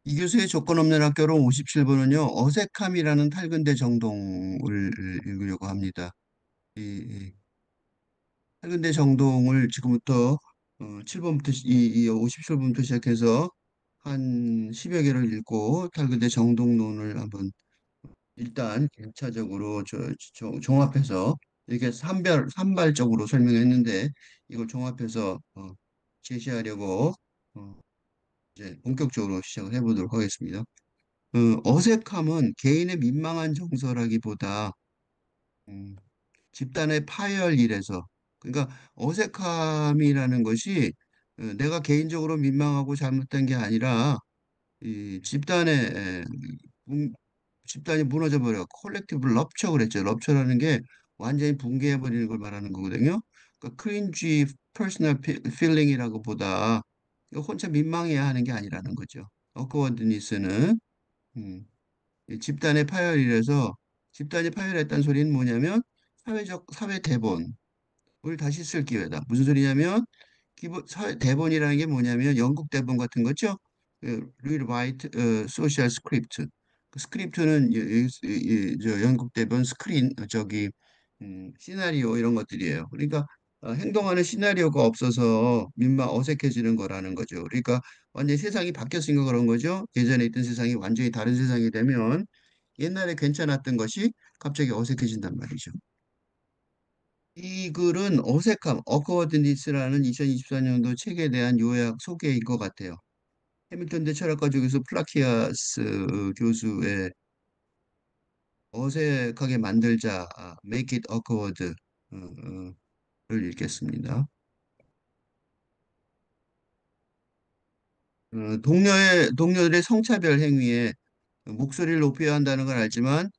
이 교수의 조건 없는 학교로 57번은요, 어색함이라는 탈근대 정동을 읽으려고 합니다. 이 탈근대 정동을 지금부터 7번부터, 이 57번부터 시작해서 한 10여 개를 읽고 탈근대 정동론을 한번 일단 일차적으로 종합해서 이렇게 산발적으로 설명했는데 이걸 종합해서 제시하려고 이제 본격적으로 시작을 해보도록 하겠습니다. 어색함은 개인의 민망한 정서라기보다 음, 집단의 파열일에서 그러니까 어색함이라는 것이 내가 개인적으로 민망하고 잘못된 게 아니라 이 집단의 붕- 집단이 무너져 버려 콜렉티브 럽처 그랬죠. 럽처라는 게 완전히 붕괴해 버리는 걸 말하는 거거든요. 그러니까 크린지 퍼스널 필링이라고 보다 혼자 민망해야 하는 게 아니라는 거죠. 어크워드니스는 이 집단의 파열이라서 집단이 파열했다는 소리는 뭐냐면 사회 대본을 다시 쓸 기회다. 무슨 소리냐면 기본 사회 대본이라는 게 뭐냐면 영국 대본 같은 거죠. rewrite social script. 그 스크립트는 저 영국 대본 스크린 저기 시나리오 이런 것들이에요. 그러니까 행동하는 시나리오가 없어서 어색해지는 거라는 거죠. 그러니까 완전히 세상이 바뀌었으니까 그런 거죠. 예전에 있던 세상이 완전히 다른 세상이 되면 옛날에 괜찮았던 것이 갑자기 어색해진단 말이죠. 이 글은 어색함, awkwardness라는 2024년도 책에 대한 요약 소개인 것 같아요. 해밀턴 대 철학과 쪽에서 플라키아스 교수의 어색하게 만들자, Make it awkward, 를 읽겠습니다. 동료들의 성차별 행위에 목소리를 높여야 한다는 걸 알지만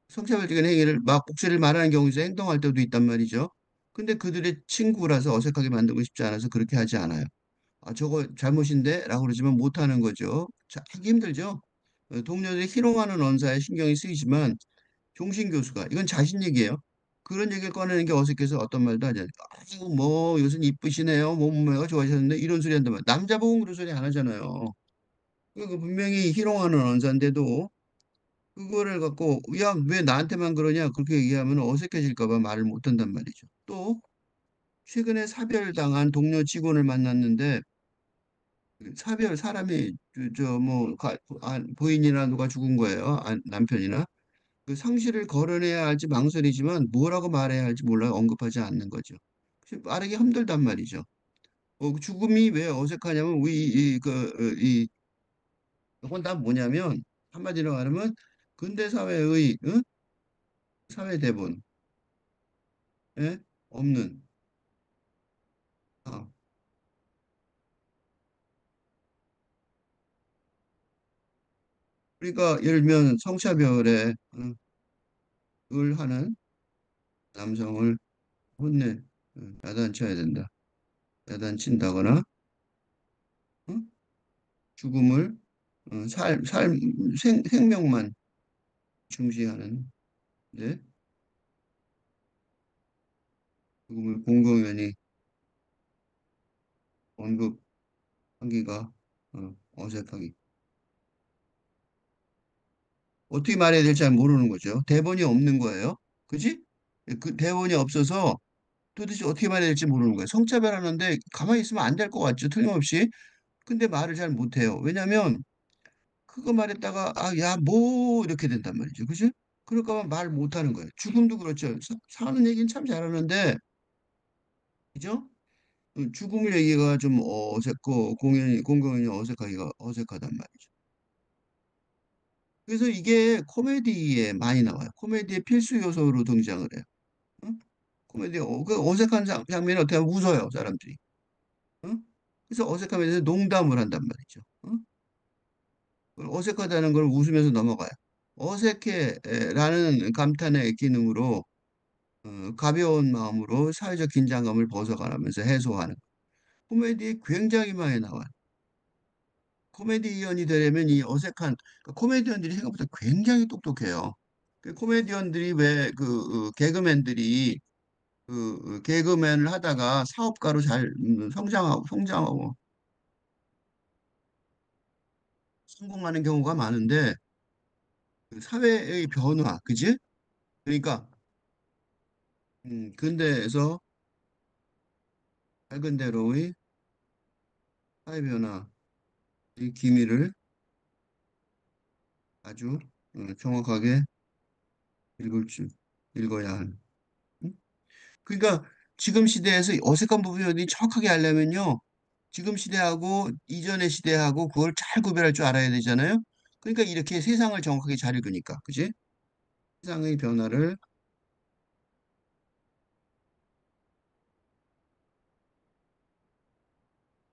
성차별적인 행위를 막 목소리를 말하는 경우에서 행동할 때도 있단 말이죠. 근데 그들의 친구라서 어색하게 만들고 싶지 않아서 그렇게 하지 않아요. 저거 잘못인데? 라고 그러지만 못하는 거죠. 자, 하기 힘들죠. 동료들이 희롱하는 언사에 신경이 쓰이지만 종신 교수가 이건 자신 얘기예요. 그런 얘기를 꺼내는 게 어색해서 어떤 말도 하지 않아요. 아이고 뭐 요즘 이쁘시네요. 몸매가 좋아지셨는데 이런 소리 한단 말이에요. 남자 보고 그런 소리 안 하잖아요. 그 분명히 희롱하는 언사인데도 그거를 갖고 야 왜 나한테만 그러냐 그렇게 얘기하면 어색해질까 봐 말을 못 한단 말이죠. 또 최근에 사별당한 동료 직원을 만났는데 사람이 저뭐 부인이나 누가 죽은 거예요. 남편이나 그 상실을 거론해야 할지 망설이지만 뭐라고 말해야 할지 몰라요. 언급하지 않는 거죠. 그래서 말하기 힘들단 말이죠. 그 죽음이 왜 어색하냐면 이건 다 뭐냐면 한마디로 말하면 근대 사회의 사회 대본에 없는 아, 그러니까 예를 들면 성차별에 을 하는 남성을 혼내 야단쳐야 된다. 야단친다거나 어? 죽음을 생명만 중시하는 데 죽음을 공공연히 언급하기가 어색하기. 어떻게 말해야 될지 잘 모르는 거죠. 대본이 없는 거예요. 그지? 그 대본이 없어서 도대체 어떻게 말해야 될지 모르는 거예요. 성차별하는데 가만히 있으면 안 될 것 같죠. 틀림없이. 근데 말을 잘 못해요. 왜냐면 그거 말했다가 야, 뭐 이렇게 된단 말이죠. 그지? 그럴까 봐 말 못하는 거예요. 죽음도 그렇죠. 사는 얘기는 참 잘하는데 그죠? 죽음 얘기가 좀 어색고 공공연히 어색하기가 어색하단 말이죠. 그래서 이게 코미디에 많이 나와요. 코미디의 필수 요소로 등장을 해요. 응? 코미디 그 어색한 장면에 어떻게 하면 웃어요, 사람들이. 응? 그래서 어색함에 대해서 농담을 한단 말이죠. 응? 어색하다는 걸 웃으면서 넘어가요. 어색해라는 감탄의 기능으로 가벼운 마음으로 사회적 긴장감을 벗어가면서 해소하는 코미디에 굉장히 많이 나와요. 코미디언이 되려면 이 어색한 그러니까 코미디언들이 생각보다 굉장히 똑똑해요. 그 코미디언들이 왜 개그맨들이 개그맨을 하다가 사업가로 잘 성장하고 성공하는 경우가 많은데 그 사회의 변화, 그지? 그러니까 근대에서 밝은 대로의 사회 변화의 기미를 아주 정확하게 읽을 줄 읽어야 하는. 응? 그러니까 지금 시대에서 어색한 부분이 어디 정확하게 알려면요. 지금 시대하고 이전의 시대하고 그걸 잘 구별할 줄 알아야 되잖아요. 그러니까 이렇게 세상을 정확하게 잘 읽으니까, 그지? 세상의 변화를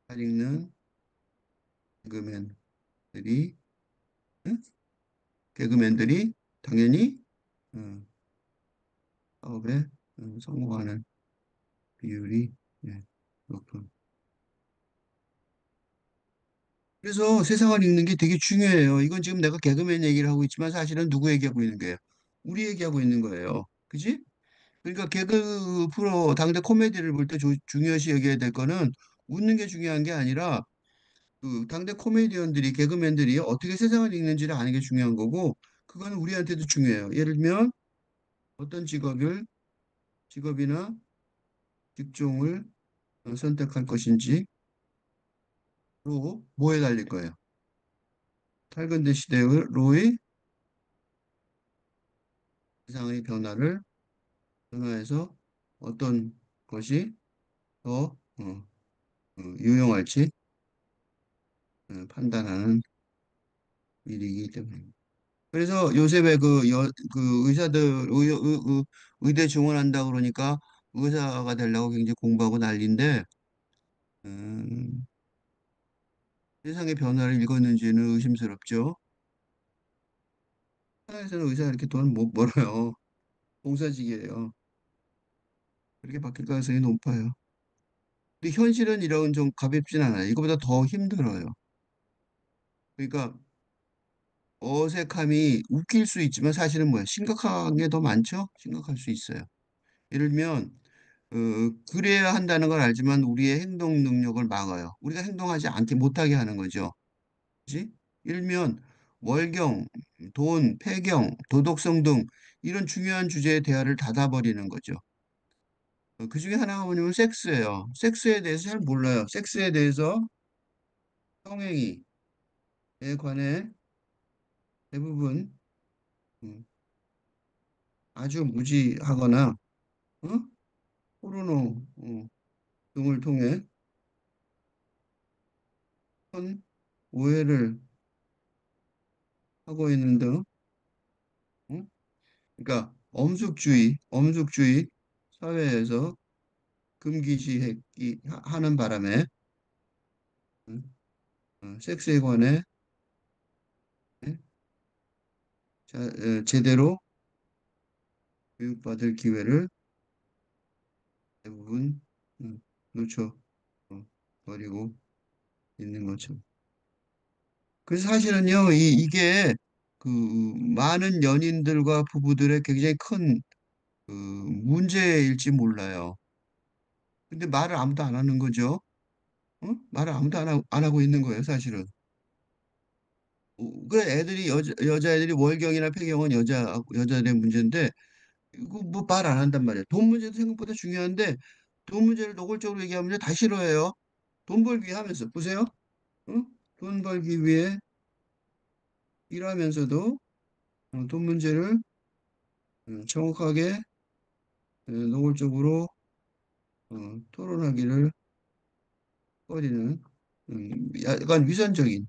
잘 읽는 개그맨들이, 응? 개그맨들이 당연히 음, 사업에 성공하는 비율이 예, 높은. 그래서 세상을 읽는 게 되게 중요해요. 이건 지금 내가 개그맨 얘기를 하고 있지만 사실은 누구 얘기하고 있는 거예요? 우리 얘기하고 있는 거예요. 그지? 그러니까 개그 프로 당대 코미디를 볼 때 중요시 여겨야 될 거는 웃는 게 중요한 게 아니라 그 당대 코미디언들이 개그맨들이 어떻게 세상을 읽는지를 아는 게 중요한 거고 그거는 우리한테도 중요해요. 예를 들면 어떤 직업이나 직종을 선택할 것인지로 뭐에 달릴 거예요. 탈근대 시대로의 세상의 변화해서 어떤 것이 더 유용할지 판단하는 일이기 때문입니다. 그래서 요새 왜 그 의사들 의대 증원한다 그러니까 의사가 되려고 굉장히 공부하고 난리인데 음, 세상의 변화를 읽었는지는 의심스럽죠. 하나에서는 의사가 이렇게 돈 못 벌어요. 봉사직이에요. 그렇게 바뀔 가능성이 높아요. 근데 현실은 이런 좀 가볍진 않아요. 이거보다 더 힘들어요. 그러니까 어색함이 웃길 수 있지만 사실은 뭐예요? 심각한 게 더 많죠? 심각할 수 있어요. 예를 들면 어, 그래야 한다는 걸 알지만 우리의 행동 능력을 막아요. 우리가 행동하지 않게 못하게 하는 거죠. 그지? 예를 들면 월경, 돈, 폐경, 도덕성 등 이런 중요한 주제의 대화를 닫아버리는 거죠. 그 중에 하나가 뭐냐면 섹스예요. 섹스에 대해서 잘 몰라요. 섹스에 대해서 성행위에 관해 대부분 음, 아주 무지하거나 어? 포르노 등을 통해 큰 오해를 하고 있는 등 어? 그러니까 엄숙주의 사회에서 금기시하는 바람에 섹스에 관해 예, 제대로 교육받을 기회를 대부분 놓쳐 버리고 있는 거죠. 그래서 사실은요, 이게 그 많은 연인들과 부부들의 굉장히 큰 그 문제일지 몰라요. 근데 말을 아무도 안 하는 거죠. 말을 아무도 안 하고 있는 거예요, 사실은. 그 애들이 여자애들이 월경이나 폐경은 여자들의 문제인데 이거 뭐 말 안 한단 말이에요. 돈 문제도 생각보다 중요한데 돈 문제를 노골적으로 얘기하면 다 싫어해요. 돈 벌기 위해 하면서 보세요. 응? 돈 벌기 위해 일하면서도 돈 문제를 정확하게 노골적으로 토론하기를 꺼리는 약간 위선적인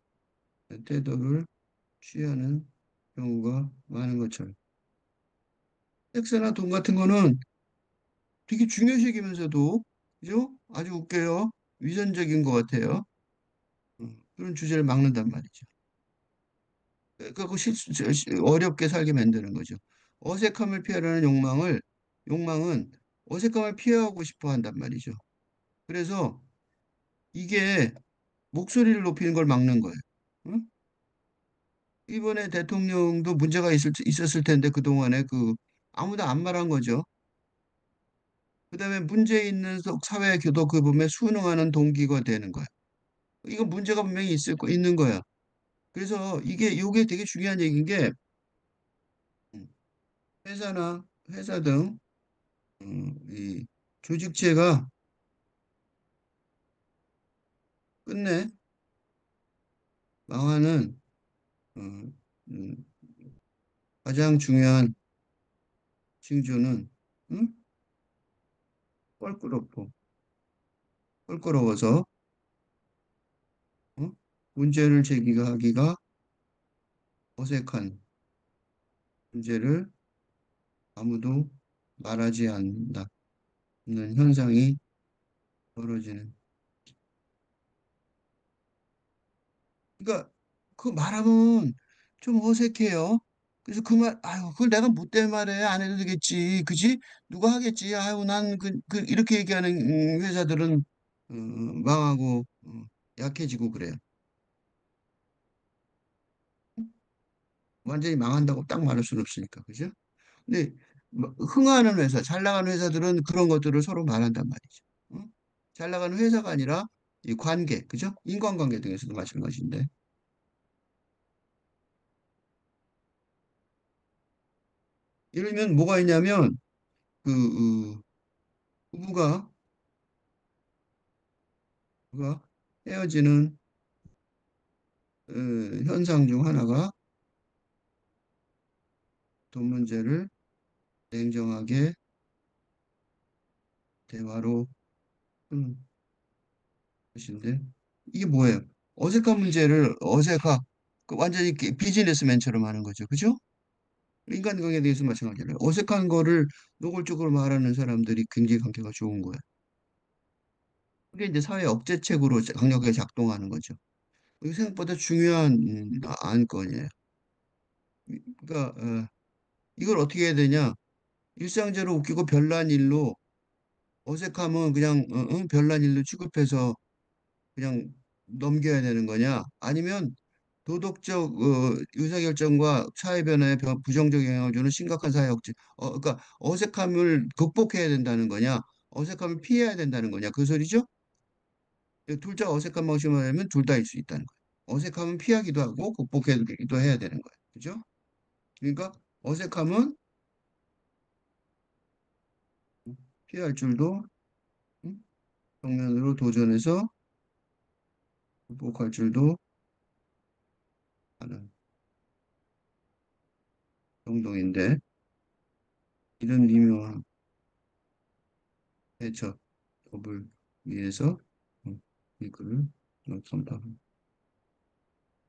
태도를 취하는 경우가 많은 것처럼. 섹스나 돈 같은 거는 되게 중요시하면서도 그죠? 아주 웃겨요. 위선적인 것 같아요. 그런 주제를 막는단 말이죠. 그거 어렵게 살게 만드는 거죠. 어색함을 피하려는 욕망은 어색함을 피하고 싶어 한단 말이죠. 그래서 이게 목소리를 높이는 걸 막는 거예요. 응? 이번에 대통령도 문제가 있었을 텐데 그동안에 아무도 안 말한 거죠. 그다음에 문제 있는 사회 교도 그 보면 순응하는 동기가 되는 거야. 이거 문제가 분명히 있는 거야. 그래서 요게 되게 중요한 얘기인 게, 음, 회사나 회사 등, 이 조직체가 끝내 망하는, 음, 음, 가장 중요한 징조는, 음? 껄끄럽고, 껄끄러워서, 어? 문제를 제기하기가 어색한 문제를 아무도 말하지 않는다는 현상이 벌어지는. 그러니까 그 말하면 좀 어색해요. 그래서 그 말, 아유, 그걸 내가 뭐 때문에 말해? 안 해도 되겠지. 그지? 누가 하겠지? 아유, 이렇게 얘기하는 회사들은 망하고 약해지고 그래요. 완전히 망한다고 딱 말할 수는 없으니까. 그죠? 근데 뭐 흥하는 회사, 잘 나가는 회사들은 그런 것들을 서로 말한단 말이죠. 응? 잘 나가는 회사가 아니라 이 관계, 그죠? 인간관계 등에서도 마찬가지인데. 예를 들면 뭐가 있냐면 부부가 헤어지는 어, 현상 중 하나가 돈 문제를 냉정하게 대화로 푸는 것인데 이게 뭐예요? 어색한 문제를 그 완전히 이렇게 비즈니스맨처럼 하는 거죠. 그죠? 인간관계에 대해서 마찬가지예요. 어색한 거를 노골적으로 말하는 사람들이 굉장히 관계가 좋은 거예요. 그게 이제 사회 억제책으로 강력하게 작동하는 거죠. 이게 생각보다 중요한 안건이에요. 그러니까 이걸 어떻게 해야 되냐? 일상적으로 웃기고 별난 일로 어색하면 그냥 별난 일로 취급해서 그냥 넘겨야 되는 거냐? 아니면 도덕적 의사결정과 사회 변화에 부정적 영향을 주는 심각한 사회 억제, 그러니까 어색함을 극복해야 된다는 거냐? 어색함을 피해야 된다는 거냐? 그 소리죠? 둘 다 어색한 방식으로 하면 둘 다일 수 있다는 거예요. 어색함은 피하기도 하고 극복해야기도 해야 되는 거예요. 그죠? 그러니까 어색함은 피할 줄도 음, 정면으로 도전해서 극복할 줄도 아는 정도인데 이런 미묘한 대처법을 위해서 이 글을 선다.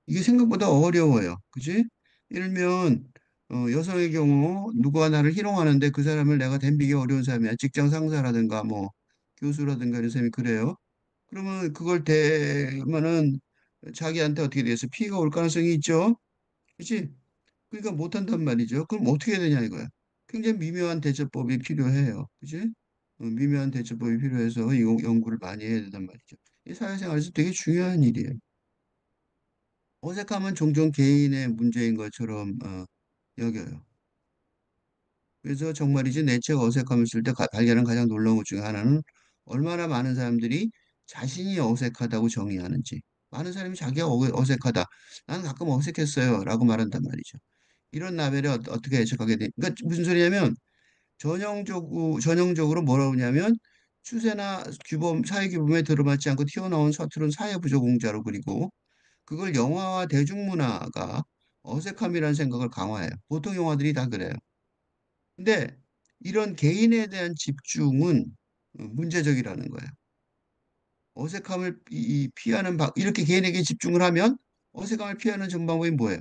이게 생각보다 어려워요. 그지? 일면 여성의 경우 누가 나를 희롱하는데 그 사람을 내가 덤비기 어려운 사람이야. 직장 상사라든가 뭐 교수라든가 이런 사람이 그래요. 그러면 그걸 대면은 자기한테 어떻게 돼서 피해가 올 가능성이 있죠. 그치? 그러니까 못한단 말이죠. 그럼 어떻게 해야 되냐 이거야. 굉장히 미묘한 대처법이 필요해요. 그치? 미묘한 대처법이 필요해서 이 연구를 많이 해야 된단 말이죠. 이 사회생활에서 되게 중요한 일이에요. 어색함은 종종 개인의 문제인 것처럼 여겨요. 그래서 정말이지 내 책 어색함을 쓸 때 발견한 가장 놀라운 것 중에 하나는 얼마나 많은 사람들이 자신이 어색하다고 정의하는지. 많은 사람이 자기가 어색하다. 나는 가끔 어색했어요. 라고 말한단 말이죠. 이런 라벨을 어떻게 해석하게 돼? 그러니까 무슨 소리냐면 전형적으로 뭐라고 하냐면 추세나 규범, 사회 규범에 들어맞지 않고 튀어나온 서투른 사회 부조공자로 그리고 그걸 영화와 대중문화가 어색함이라는 생각을 강화해요. 보통 영화들이 다 그래요. 근데 이런 개인에 대한 집중은 문제적이라는 거예요. 어색함을 피하는 이렇게 개인에게 집중을 하면 어색함을 피하는 전 방법이 뭐예요?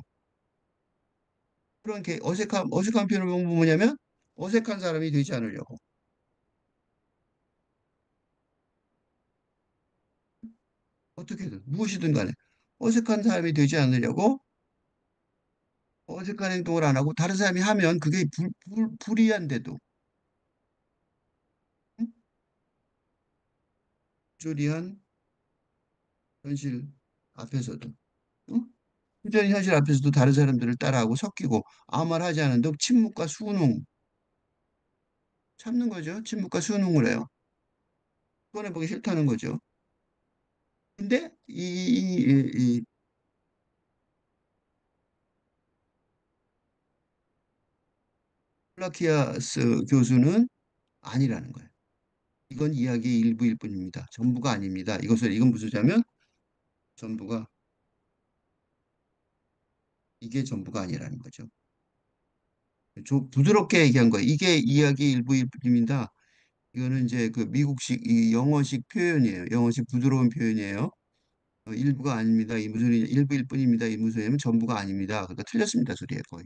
그런 어색함 피하는 방법은 뭐냐면 어색한 사람이 되지 않으려고. 어떻게든 무엇이든 간에 어색한 사람이 되지 않으려고 어색한 행동을 안 하고 다른 사람이 하면 그게 불이한데도 응? 조리한 현실 앞에서도 응? 부전 현실 앞에서도 다른 사람들을 따라하고 섞이고 아무 말 하지 않은데 침묵과 수능 참는 거죠. 침묵과 수능을 해요. 꺼내보기 싫다는 거죠. 근데 플라키아스 교수는 아니라는 거예요. 이건 이야기의 일부일 뿐입니다. 전부가 아닙니다. 이건 무슨 자면 전부가 이게 전부가 아니라는 거죠. 부드럽게 얘기한 거예요. 이게 이야기의 일부일 뿐입니다. 이거는 이제 그 미국식 이 영어식 표현이에요. 영어식 부드러운 표현이에요. 일부가 아닙니다. 이 무슨 일부일 뿐입니다. 이 무슨 냐면 전부가 아닙니다. 그러니까 틀렸습니다. 소리에 거의.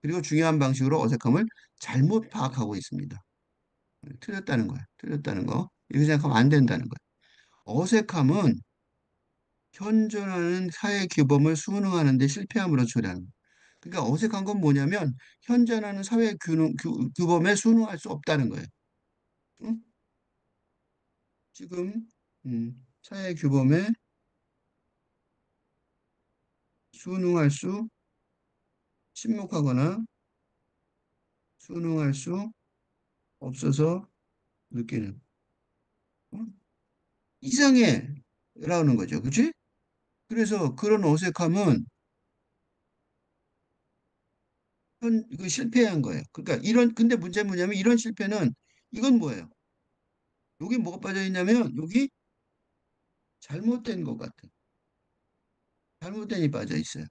그리고 중요한 방식으로 어색함을 잘못 파악하고 있습니다. 틀렸다는 거예요. 틀렸다는 거. 이렇게 생각하면 안 된다는 거예요. 어색함은 현존하는 사회 규범을 수능하는 데 실패함으로 초래하는 거예요. 그러니까 어색한 건 뭐냐면 현존하는 사회 규범에 순응할 수 없다는 거예요. 응? 지금 사회 규범에 순응할 수, 침묵하거나 순응할 수 없어서 느끼는 어? 이상해 라는 거죠. 그치? 그래서 그런 어색함은 그 실패한 거예요. 그러니까 근데 문제는 뭐냐면 이런 실패는 이건 뭐예요? 여기 뭐가 빠져 있냐면 여기 잘못된 것 같은 잘못된이 빠져 있어요.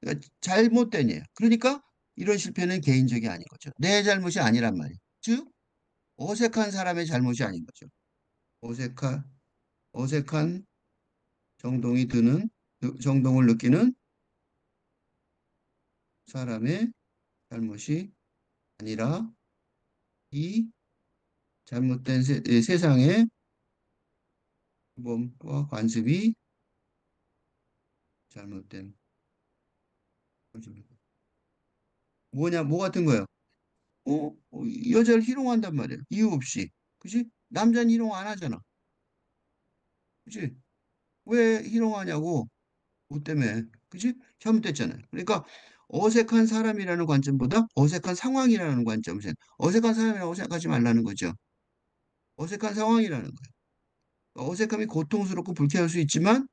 그러니까 잘못된이에요. 그러니까 이런 실패는 개인적이 아닌 거죠. 내 잘못이 아니란 말이에요. 즉 어색한 사람의 잘못이 아닌 거죠. 어색한 어색한 정동이 드는 정동을 느끼는 사람의 잘못이 아니라 이 잘못된 세상의 규범과 관습이 잘못된 거죠. 뭐 같은 거예요? 여자를 희롱한단 말이에요. 이유 없이. 그지? 남자는 희롱 안 하잖아. 그지? 왜 희롱하냐고. 뭐 때문에. 그지? 잘못됐잖아요. 그러니까 어색한 사람이라는 관점보다 어색한 상황이라는 관점에서 어색한 사람이라고 생각하지 말라는 거죠. 어색한 상황이라는 거예요. 그러니까 어색함이 고통스럽고 불쾌할 수 있지만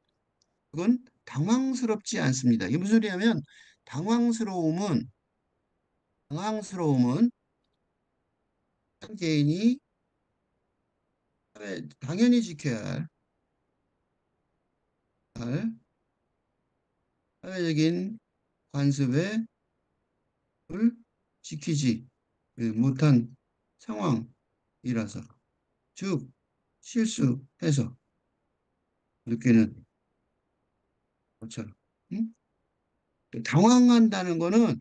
그건 당황스럽지 않습니다. 이게 무슨 소리냐면 당황스러움은 당황스러움은 한 개인이 당연히 지켜야 할 사회적인 관습을 지키지 못한 상황이라서 즉 실수해서 느끼는 것처럼 응? 당황한다는 거는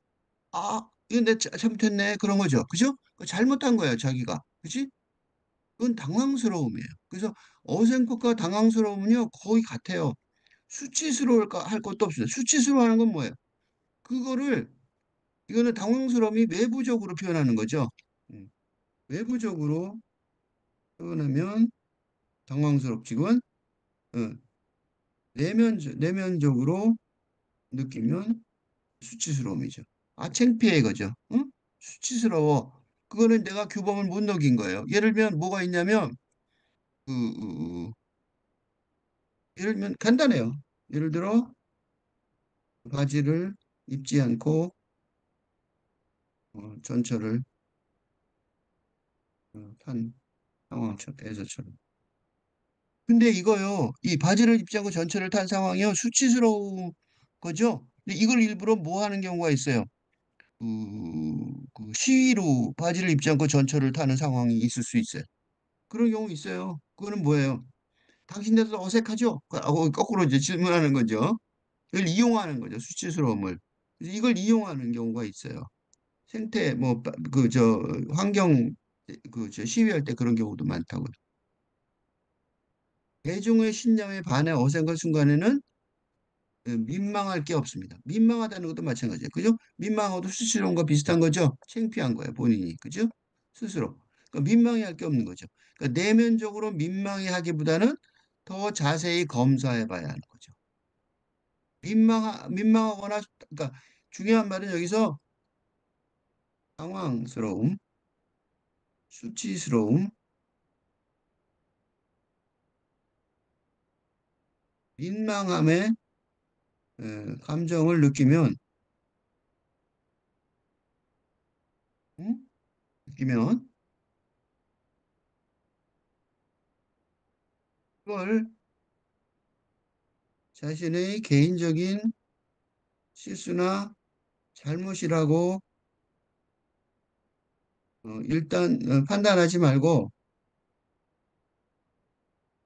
이거 내 잘못했네 그런 거죠. 그죠? 잘못한 거예요 자기가. 그지? 그건 당황스러움이에요. 그래서 어생컷과 당황스러움은요 거의 같아요. 수치스러울 할 것도 없습니다. 수치스러워하는 건 뭐예요? 그거를 이거는 당황스러움이 외부적으로 표현하는 거죠. 음, 외부적으로 표현하면 당황스럽지만 어, 내면적으로 느끼면 수치스러움이죠. 창피해 이거죠. 응? 수치스러워. 그거는 내가 규범을 못 어긴 거예요. 예를 들면 뭐가 있냐면 예를 들면 간단해요. 예를 들어 바지를 입지 않고 전철을 탄 상황에서처럼. 근데 이거요, 이 바지를 입지 않고 전철을 탄 상황이요, 수치스러운 거죠? 근데 이걸 일부러 뭐 하는 경우가 있어요? 그 시위로 바지를 입지 않고 전철을 타는 상황이 있을 수 있어요. 그런 경우 있어요. 그거는 뭐예요? 당신들도 어색하죠? 거꾸로 이제 질문하는 거죠. 이걸 이용하는 거죠. 수치스러움을. 그래서 이걸 이용하는 경우가 있어요. 생태, 환경, 시위할 때 그런 경우도 많다고요. 대중의 신념에 반해 어색한 순간에는 민망할 게 없습니다. 민망하다는 것도 마찬가지예요. 그죠? 민망하고도 수치스러운 거 비슷한 거죠? 창피한 거예요, 본인이. 그죠? 스스로. 그러니까 민망해할 게 없는 거죠. 그러니까 내면적으로 민망해하기보다는 더 자세히 검사해 봐야 하는 거죠. 민망하거나, 그러니까 중요한 말은 여기서 당황스러움, 수치스러움, 민망함의 감정을 느끼면 응? 느끼면 그걸 자신의 개인적인 실수나 잘못이라고 일단 판단하지 말고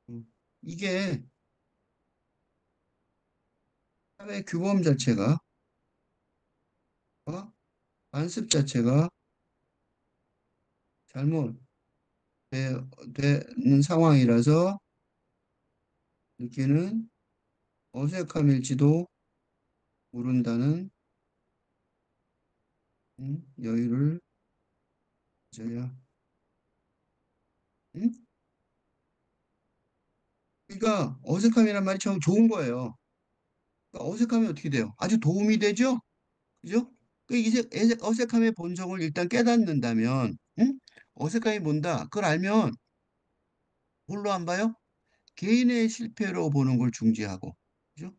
음, 이게 사회 규범 자체가 관습 자체가 잘못되는 상황이라서 느끼는 어색함일지도 모른다는 여유를 가져야. 음? 그러니까 어색함이란 말이 참 좋은 거예요. 그러니까 어색하면 어떻게 돼요? 아주 도움이 되죠? 그죠? 그 이제 어색함의 본성을 일단 깨닫는다면, 어색함이 뭔다. 그걸 알면 뭘로 안 봐요? 개인의 실패로 보는 걸 중지하고, 그죠?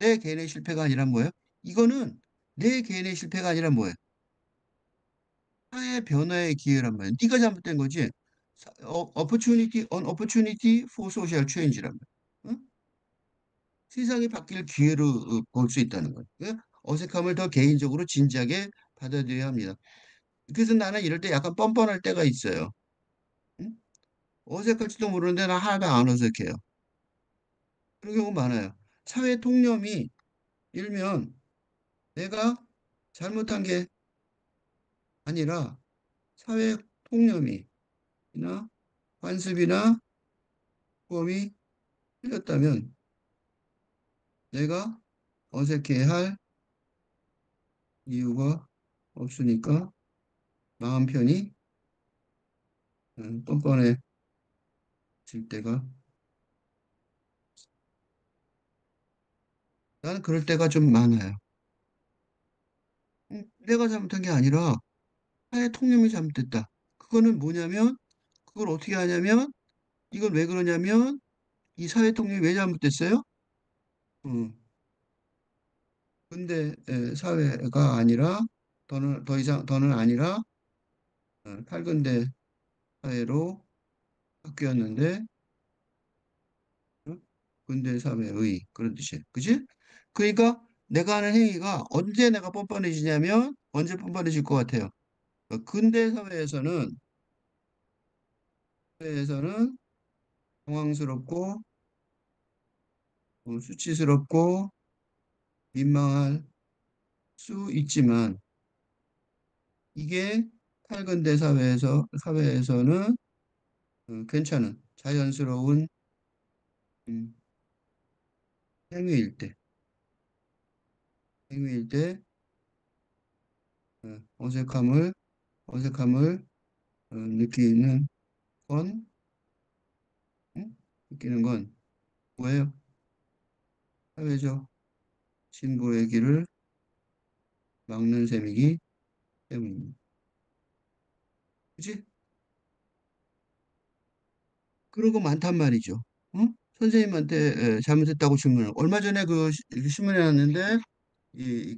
내 개인의 실패가 아니라 뭐예요? 이거는 내 개인의 실패가 아니라 뭐예요? 사회 변화의 기회란 말이에요. 네가 잘못된 거지. opportunity, an opportunity for social change란 말이에요. 응? 세상이 바뀔 기회로 볼 수 있다는 거예요. 어색함을 더 개인적으로 진지하게 받아들여야 합니다. 그래서 나는 이럴 때 약간 뻔뻔할 때가 있어요. 응? 어색할지도 모르는데 나 하나도 안 어색해요. 그런 경우 많아요. 사회 통념이 일면 내가 잘못한 게 아니라 사회 통념이나 관습이나 범이 틀렸다면 내가 어색해할 이유가 없으니까 마음 편히 뻔뻔해질 때가 나는 그럴 때가 좀 많아요. 내가 잘못한 게 아니라 사회 통념이 잘못됐다. 그거는 뭐냐면 그걸 어떻게 하냐면 이건 왜 그러냐면 이 사회 통념이 왜 잘못됐어요? 음, 근데 사회가 아니라 더 이상 더는 아니라 팔근대 사회로 바뀌었는데 어? 근대 사회의 그런 뜻이에요. 그지? 그러니까 내가 하는 행위가 언제 내가 뻔뻔해지냐면 언제 뻔뻔해질 것 같아요. 근대 사회에서는 당황스럽고 수치스럽고 민망할 수 있지만 이게 탈근대 사회에서는 괜찮은 자연스러운 음, 행위일 때 행위일 때 어색함을 느끼는 건 느끼는 건 뭐예요? 사회적 진보의 길을 막는 셈이기 때문입니다. 그치? 그런 거 많단 말이죠. 응? 선생님한테 잘못했다고 질문을 얼마 전에 그 신문에 났는데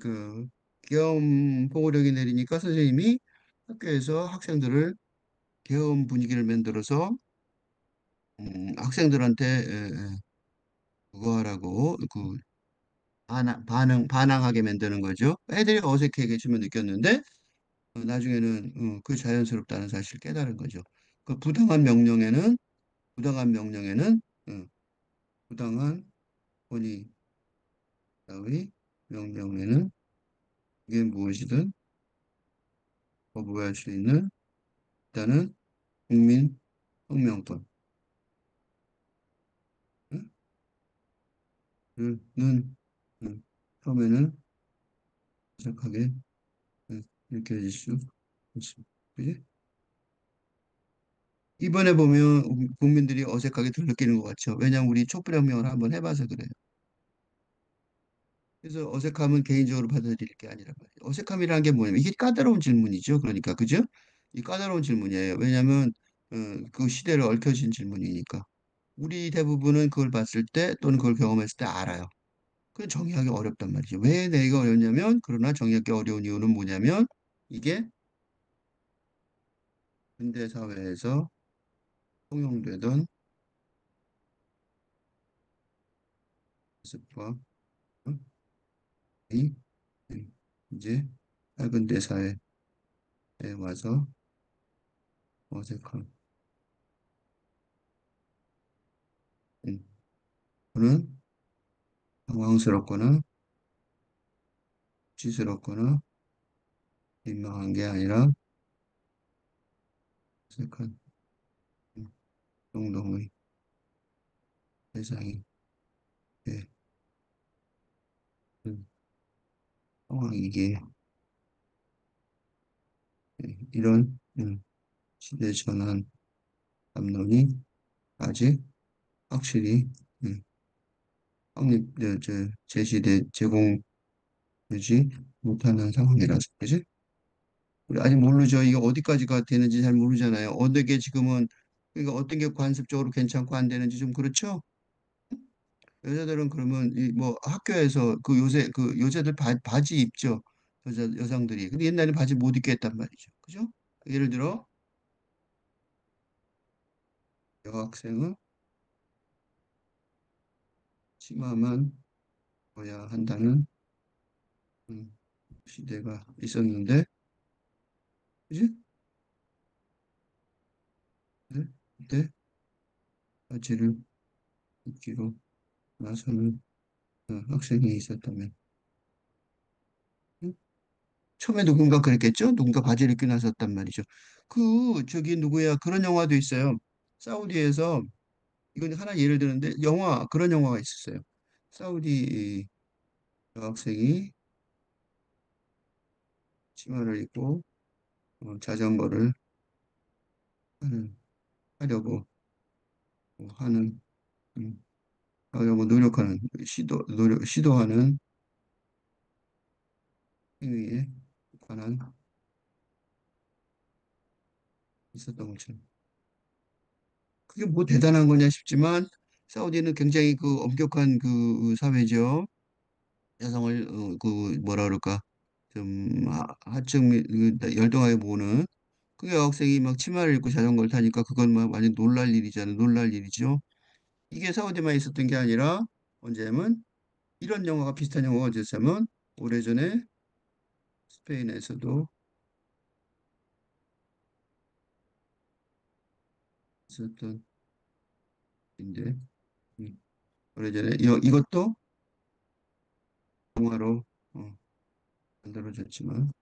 그 계엄 보고령이 내리니까 선생님이 학교에서 학생들을 계엄 분위기를 만들어서 학생들한테 그거 하라고 반항하게 만드는 거죠. 애들이 어색해지면 느꼈는데 나중에는 그 자연스럽다는 사실을 깨달은 거죠. 그 부당한 명령에는 부당한 권위자의 명령에는 이게 무엇이든 거부할 수 있는 일단은 국민 혁명권 는 처음에는 시작하게 느껴질 수 있습니다. 그지? 이번에 보면 국민들이 어색하게 덜 느끼는 것 같죠. 왜냐하면 우리 촛불혁명을 한번 해봐서 그래요. 그래서 어색함은 개인적으로 받아들일 게 아니란 말이에요. 어색함이라는 게 뭐냐면 이게 까다로운 질문이죠. 그러니까 그죠? 이 까다로운 질문이에요. 왜냐하면 그 시대를 얽혀진 질문이니까. 우리 대부분은 그걸 봤을 때 또는 그걸 경험했을 때 알아요. 그 정의하기 어렵단 말이죠. 왜 내가 어렵냐면 그러나 정의하기 어려운 이유는 뭐냐면 이게 근대 사회에서 통용되던 모습과 어? 이 이제 현대 사회에 와서 어색한 음, 그는 당황스럽거나 지스럽거나 민망한 게 아니라 어색한 음, 정도의 세상이 예, 상황이기에 이런 시대 전환 담론이 아직 확실히 확립 제시돼 제공되지 못하는 상황이라서 그지? 우리 아직 모르죠. 이게 어디까지가 되는지 잘 모르잖아요. 어느 게 지금은 그러니까 어떤 게 관습적으로 괜찮고 안 되는지 좀 그렇죠? 여자들은 그러면 이 뭐 학교에서 그 요새 그 여자들 바지 입죠. 여성들이. 근데 옛날에 바지 못 입게 했단 말이죠. 그죠? 예를 들어 여학생은 치마만 입어야 한다는 음, 시대가 있었는데, 그지? 네? 그때 바지를 입기로 나서는 학생이 있었다면, 응? 처음에 누군가 그랬겠죠? 누군가 바지를 입고 나섰단 말이죠. 저기 누구야? 그런 영화도 있어요. 사우디에서 이건 하나 예를 드는데 그런 영화가 있었어요. 사우디 여학생이 치마를 입고 자전거를 하는 하려고 하는 음, 하려고 노력하는 시도하는 행위에 관한 있었던 것처럼. 그게 뭐 대단한 거냐 싶지만 사우디는 굉장히 그 엄격한 그 사회죠. 여성을 그 뭐라 그럴까 좀 하층 열등하게 보는 그 여학생이 막 치마를 입고 자전거를 타니까 그건 막 완전 놀랄 일이잖아. 놀랄 일이죠. 이게 사우디만 있었던 게 아니라 언제면 이런 영화가 비슷한 영화가 어디였냐면 오래전에 스페인에서도 있었던 인데 오래전에 이것도 영화로 어, 만들어졌지만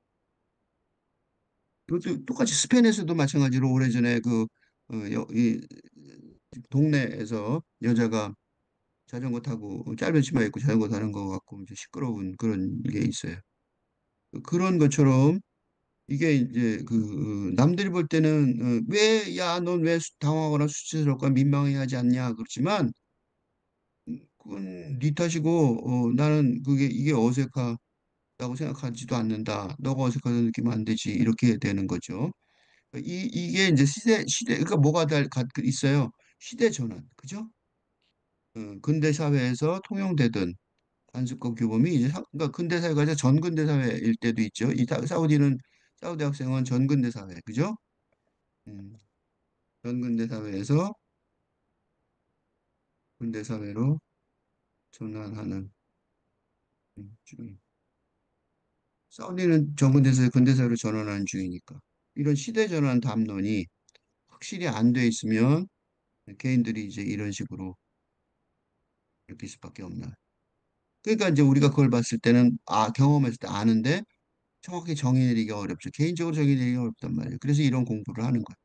이것도 똑같이 스페인에서도 마찬가지로 오래전에 이 동네에서 여자가 자전거 타고 짧은 치마 입고 자전거 타는 거 갖고 이제 시끄러운 그런 게 있어요. 그런 것처럼 이게 이제 남들이 볼 때는 왜, 야, 넌 왜 당황하거나 수치스럽거나 민망해 하지 않냐 그렇지만 그건 네 탓이고 나는 이게 어색하다고 생각하지도 않는다. 너가 어색하다 느끼면 안 되지. 이렇게 되는 거죠. 이게 이제 그러니까 뭐가 있어요. 시대 전환, 그죠? 근대 사회에서 통용되던 관습과 규범이 이제 그러니까 근대 사회가 아니라 전근대 사회일 때도 있죠. 사우디 학생은 전근대 사회, 그죠? 음, 전근대 사회에서 근대 사회로 전환하는 중. 사우디는 전근대 사회 근대 사회로 전환하는 중이니까 이런 시대 전환 담론이 확실히 안 돼 있으면 개인들이 이제 이런 식으로 느낄 수밖에 없나. 그러니까 이제 우리가 그걸 봤을 때는 경험했을 때 아는데 정확히 정의 내리기가 어렵죠. 개인적으로 정의 내리기가 어렵단 말이에요. 그래서 이런 공부를 하는 거예요.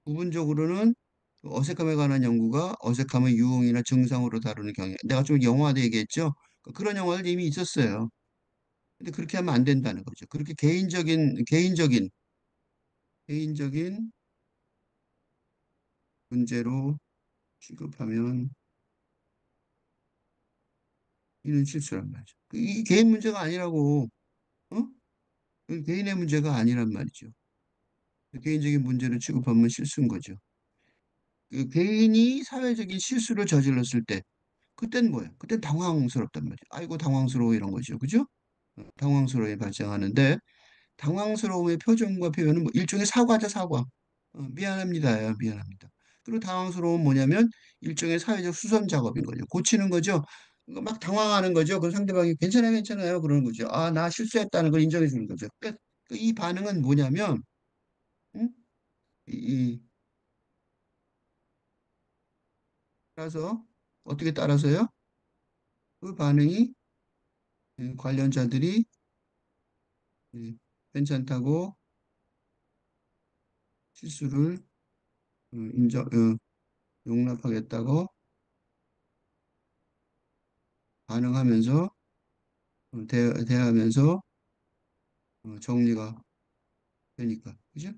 부분적으로는 어색함에 관한 연구가 어색함의 유형이나 증상으로 다루는 경향. 내가 좀 영화도 얘기했죠. 그런 영화들 이미 있었어요. 근데 그렇게 하면 안 된다는 거죠. 그렇게 개인적인 문제로 취급하면 이는 실수란 말이죠. 이게 개인 문제가 아니라고, 어? 개인의 문제가 아니란 말이죠. 개인적인 문제를 취급하면 실수인 거죠. 개인이 사회적인 실수를 저질렀을 때, 그땐 뭐예요? 그땐 당황스럽단 말이에요. 아이고, 당황스러워 이런 거죠. 그죠? 당황스러움이 발생하는데, 당황스러움의 표정과 표현은 뭐 일종의 사과죠, 사과. 미안합니다요, 미안합니다. 그리고 당황스러운 뭐냐면 일종의 사회적 수선 작업인 거죠. 고치는 거죠. 그러니까 막 당황하는 거죠. 그 상대방이 괜찮아요, 괜찮아요, 그러는 거죠. 아, 나 실수했다는 걸 인정해 주는 거죠. 그러니까 이 반응은 뭐냐면, 응? 이 따라서 어떻게 따라서요? 그 반응이 관련자들이 괜찮다고 실수를 용납하겠다고 반응하면서 대하면서 정리가 되니까, 그죠?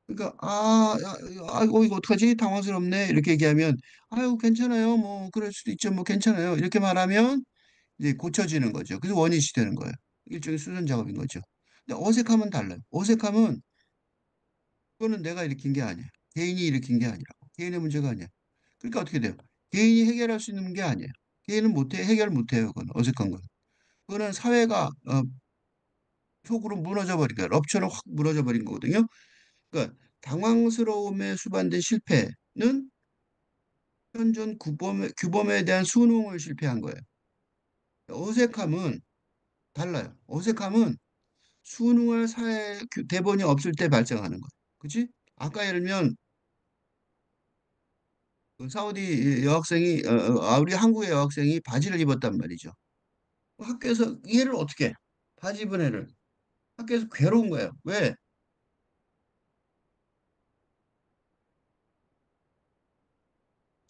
그러니까 아이고 이거 어떡하지? 당황스럽네. 이렇게 얘기하면 아유 괜찮아요. 뭐 그럴 수도 있죠. 뭐 괜찮아요. 이렇게 말하면 이제 고쳐지는 거죠. 그래서 원위치 되는 거예요. 일종의 수선 작업인 거죠. 근데 어색함은 달라요. 어색함은 그거는 내가 일으킨 게 아니야. 개인이 일으킨 게 아니라고. 개인의 문제가 아니야. 그러니까 어떻게 돼요? 개인이 해결할 수 있는 게 아니에요. 개인은 못해 해결 못해요. 그건 어색한 건. 그거는 사회가 속으로 무너져 버리니까 럽처럼 확 무너져 버린 거거든요. 그러니까 당황스러움에 수반된 실패는 현존 규범에 대한 순응을 실패한 거예요. 어색함은 달라요. 어색함은 순응할 사회 대본이 없을 때 발생하는 거예요. 그치? 아까 예를 들면 그 사우디 여학생이 우리 한국의 여학생이 바지를 입었단 말이죠. 학교에서 얘를 어떻게 해? 바지 입은 애를 학교에서 괴로운 거예요. 왜?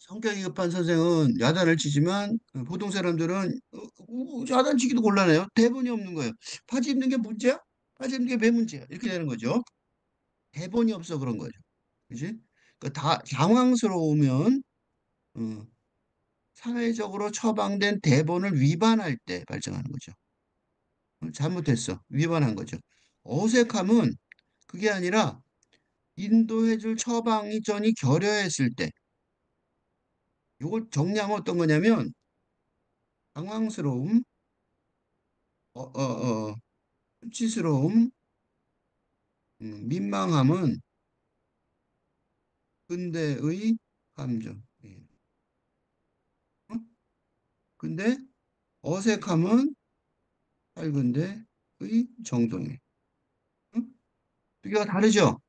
성격이 급한 선생은 야단을 치지만 보통 사람들은 야단치기도 곤란해요. 대본이 없는 거예요. 바지 입는 게 문제야? 바지 입는 게 왜 문제야? 이렇게 되는 거죠. 대본이 없어 그런 거죠. 그지? 다 당황스러우면 어, 사회적으로 처방된 대본을 위반할 때 발생하는 거죠. 잘못했어. 위반한 거죠. 어색함은 그게 아니라 인도해줄 처방이 전이 결여했을 때 이걸 정리하면 어떤 거냐면 당황스러움, 수치스러움, 민망함은 근대의 감정. 예. 어? 근데 어색함은 짧은데의 정동이. 응? 두 개가 다르죠?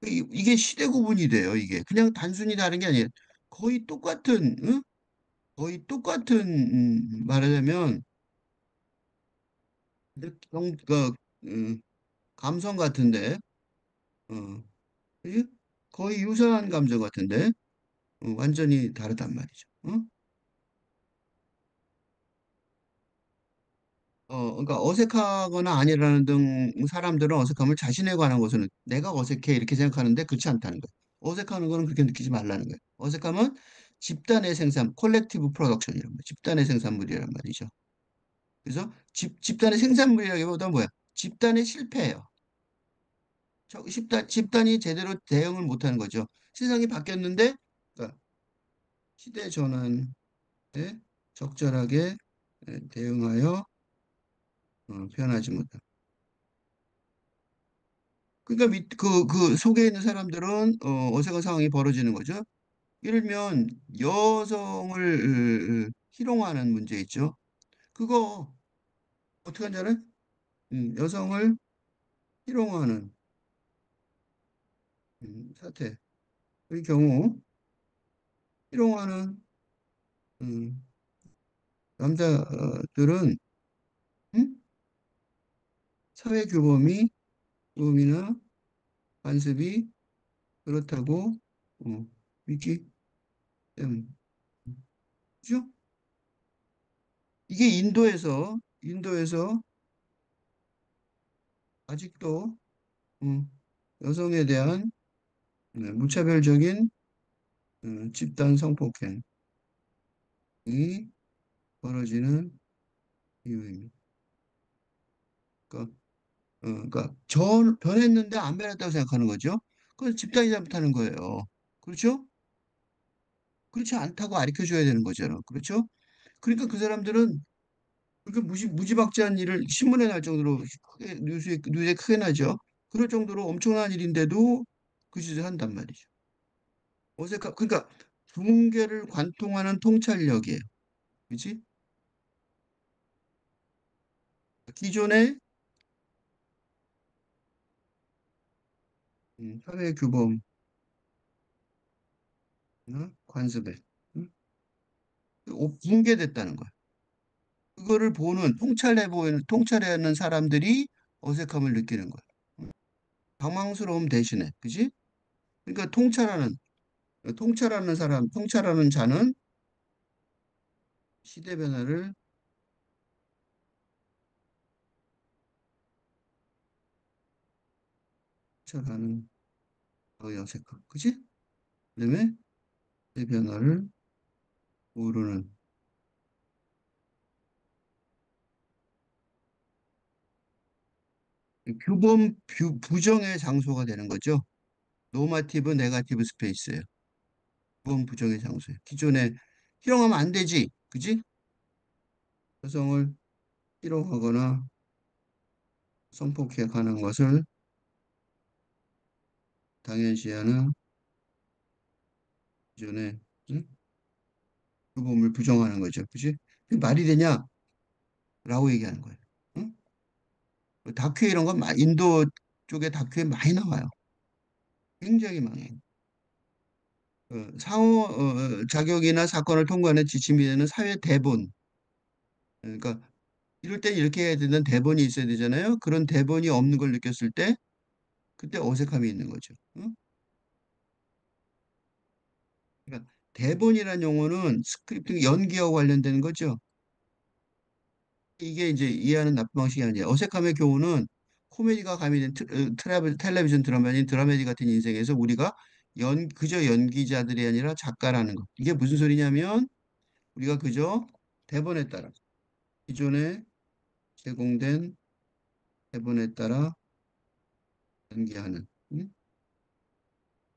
이게 시대 구분이 돼요, 이게. 그냥 단순히 다른 게 아니에요. 거의 똑같은, 응? 거의 똑같은, 말하자면, 음, 감성 같은데, 어, 그지? 거의 유사한 감정 같은데, 완전히 다르단 말이죠. 응? 그러니까 어색하거나 아니라는 등 사람들은 어색함을 자신에 관한 것은 내가 어색해 이렇게 생각하는데 그렇지 않다는 거예요. 어색하는 거는 그렇게 느끼지 말라는 거예요. 어색함은 집단의 생산, 콜렉티브 프로덕션이란 말이에요. 집단의 생산물이란 말이죠. 그래서 집단의 생산물이라기보다 뭐야? 집단의 실패예요. 집단이 제대로 대응을 못하는 거죠. 세상이 바뀌었는데 그러니까 시대 전환에 적절하게 대응하여 변하지 못한. 그러니까 그 속에 있는 사람들은 어색한 상황이 벌어지는 거죠. 예를 들면 여성을 희롱하는 문제 있죠. 그거 어떻게 하는지 알아요? 여성을 희롱하는 사태. 의 경우 희롱하는 음, 남자들은 음? 사회 규범이나 관습이 그렇다고 믿기 때문에 그죠? 이게 인도에서 아직도 음, 여성에 대한 무차별적인 집단 성폭행이 벌어지는 이유입니다. 그러니까, 변했는데 안 변했다고 생각하는 거죠. 그건 집단이 잘못하는 거예요. 그렇죠? 그렇지 않다고 가르쳐 줘야 되는 거잖아. 그렇죠? 그러니까 그 사람들은 그렇게 무지막지한 일을 신문에 날 정도로 크게 뉴스에 크게 나죠. 그럴 정도로 엄청난 일인데도 그 짓을 한단 말이죠. 그러니까 붕괴를 관통하는 통찰력이에요. 그지? 기존의 사회 규범이나 관습에 붕괴됐다는 거야. 그거를 보는 통찰하는 사람들이 어색함을 느끼는 거야. 당황스러움 대신에, 그지? 그러니까 통찰하는 자는 시대 변화를 통찰하는 어색함, 그지? 그다음에 시대 변화를 모르는 부정의 장소가 되는 거죠. 노마티브, 네가티브 스페이스예요. 규범 부정의 장소예요. 기존에 희롱하면 안 되지, 그지? 여성을 희롱하거나 성폭행하는 것을 당연시하는 기존의 응? 규범을 부정하는 거죠, 그지? 그게 말이 되냐라고 얘기하는 거예요. 응? 다큐 이런 건 인도 쪽의 다큐에 많이 나와요. 굉장히 많아요. 상호 자격이나 사건을 통과하는 지침이 되는 사회 대본. 그러니까 이럴 땐 이렇게 해야 되는 대본이 있어야 되잖아요. 그런 대본이 없는 걸 느꼈을 때 그때 어색함이 있는 거죠. 응? 그러니까 대본이라는 용어는 스크립팅 연기하고 관련되는 거죠. 이게 이제 이해하는 나쁜 방식이 아니에요. 어색함의 교훈은 코미디가 가미된 텔레비전 드라마인 드라마디 같은 인생에서 우리가 그저 연기자들이 아니라 작가라는 것. 이게 무슨 소리냐면 우리가 그저 대본에 따라 기존에 제공된 대본에 따라 연기하는. 응?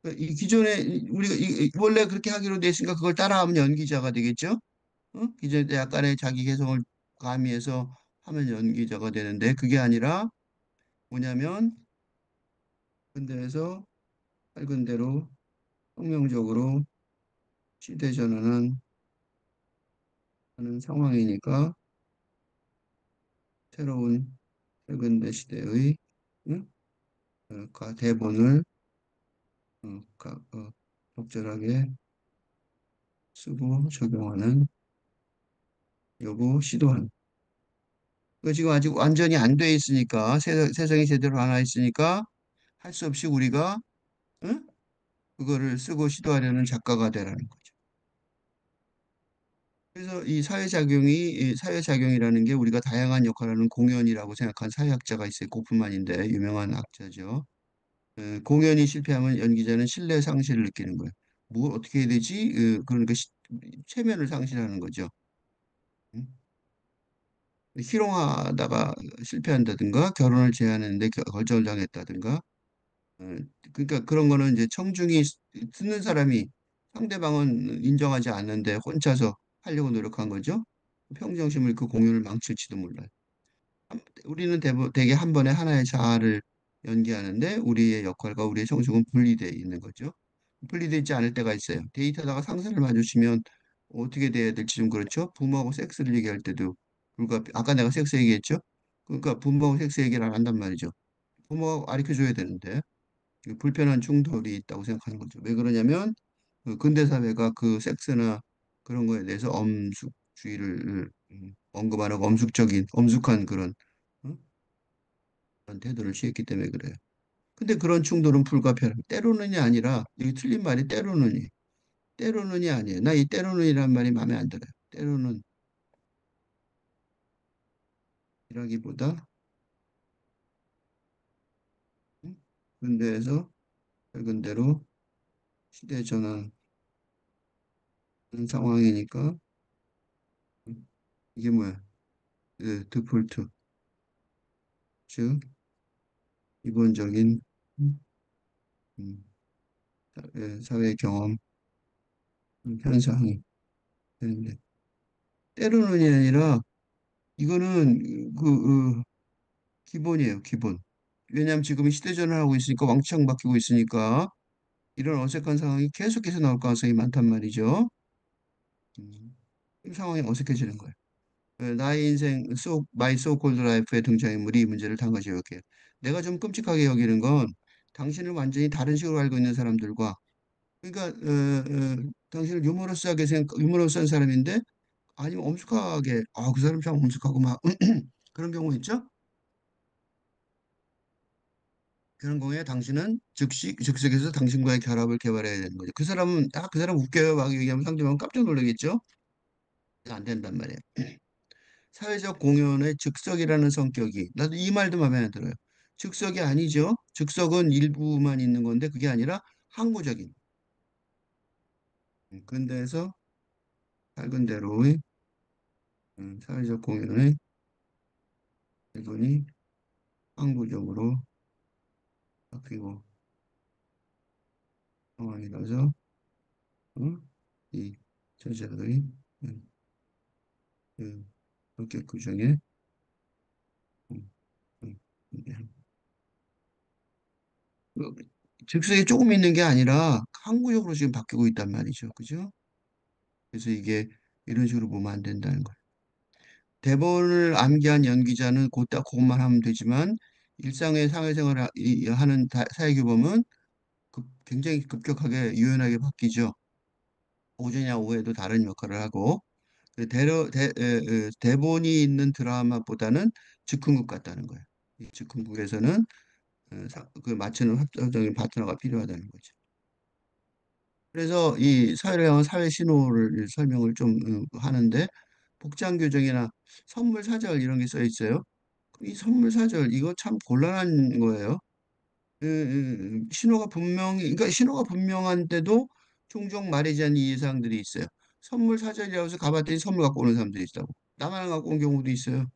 그러니까 이 기존에 우리가 원래 그렇게 하기로 돼 있으니까 그걸 따라하면 연기자가 되겠죠? 기존에 약간의 자기 개성을 가미해서 하면 연기자가 되는데 그게 아니라 뭐냐면 근대에서 밝은 대로 혁명적으로 시대 전환은 하는 상황이니까 새로운 현대 시대의 응? 대본을 적절하게 쓰고 적용하는 요구 시도하는. 그 지금 아직 완전히 안 돼 있으니까 세상이 제대로 안 와 있으니까 할 수 없이 우리가 응? 그거를 쓰고 시도하려는 작가가 되라는 거죠. 그래서 이 사회작용이라는 게 우리가 다양한 역할을 하는 공연이라고 생각한 사회학자가 있어요. 고프만인데 유명한 학자죠. 공연이 실패하면 연기자는 신뢰 상실을 느끼는 거예요. 뭘 어떻게 해야 되지? 그러니까 체면을 상실하는 거죠. 음? 희롱하다가 실패한다든가 결혼을 제안했는데 거절을 당했다든가 어, 그러니까 그런 거는 이제 청중이 듣는 사람이 상대방은 인정하지 않는데 혼자서 하려고 노력한 거죠. 평정심을 그 공연을 망칠지도 몰라요. 우리는 대개 한 번에 하나의 자아를 연기하는데 우리의 역할과 우리의 성격은 분리되어 있는 거죠. 분리되어 있지 않을 때가 있어요. 데이트하다가 상사를 마주치면 어떻게 돼야 될지 좀 그렇죠. 부모하고 섹스를 얘기할 때도 아까 내가 섹스 얘기했죠. 그러니까 부모하고 섹스 얘기를 안 한단 말이죠. 부모가 가르쳐 줘야 되는데 불편한 충돌이 있다고 생각하는 거죠. 왜 그러냐면 그 근대 사회가 그 섹스나 그런 거에 대해서 엄숙주의를 언급하는 엄숙한 어? 그런 태도를 취했기 때문에 그래요. 근데 그런 충돌은 불가피하다. 때로는이 아니라 여기 틀린 말이 때로는이 아니에요. 나 이 때로는이란 말이 마음에 안 들어요. 때로는 이라기보다 음? 근대에서 근대로 시대 전환하는 상황이니까 이게 뭐야? 디폴트 즉 기본적인 음, 음, 사회 경험 현상이 되는데 때로는이 아니라 이거는 기본이에요, 기본. 왜냐하면 지금 시대전환하고 있으니까 왕창 바뀌고 있으니까 이런 어색한 상황이 계속해서 나올 가능성이 많단 말이죠. 음, 이 상황이 어색해지는 거예요. 나의 인생 마이 소콜드 라이프의 등장인물이 이 문제를 단거지 여기에요. 내가 좀 끔찍하게 여기는 건 당신을 완전히 다른 식으로 알고 있는 사람들과 그러니까 당신을 유머러스한 사람인데 아니면 엄숙하게 그 사람 참 엄숙하고 막 그런 경우 있죠? 그런 경우에 당신은 즉석에서 당신과의 결합을 개발해야 되는 거죠. 그 사람은 그 사람 웃겨요 막 얘기하면 상대방은 깜짝 놀라겠죠? 안 된단 말이에요. 사회적 공연의 즉석이라는 성격이 나도 이 말도 마음에 안 들어요. 즉석이 아니죠. 즉석은 일부만 있는 건데 그게 아니라 항구적인 근대에서 밝은 대로의 사회적 공연의 기본이 항구적으로 바뀌고 상황이라서 어? 이 저자의 음, 성격 구조에 음, 음, 음, 그 즉석이 조금 있는 게 아니라 항구적으로 지금 바뀌고 있단 말이죠. 그죠? 그래서 이게 이런 식으로 보면 안 된다는 거예요. 대본을 암기한 연기자는 곧다 그것만 하면 되지만 일상의 사회생활을 하는 사회규범은 굉장히 급격하게 유연하게 바뀌죠. 오전이나 오후에도 다른 역할을 하고 대본이 있는 드라마보다는 즉흥극 같다는 거예요. 이 즉흥극에서는 그 맞추는 합정적인 파트너가 필요하다는 거죠. 그래서 이 사회를 향한 사회 신호를 설명을 좀 하는데 복장 규정이나 선물 사절 이런 게 써 있어요. 이 선물 사절 이거 참 곤란한 거예요. 신호가 분명히 그러니까 신호가 분명한데도 종종 말하지 않는 이해사항들이 있어요. 선물 사절이라고 해서 가봤더니 선물 갖고 오는 사람들이 있다고. 나만 안 갖고 온 경우도 있어요.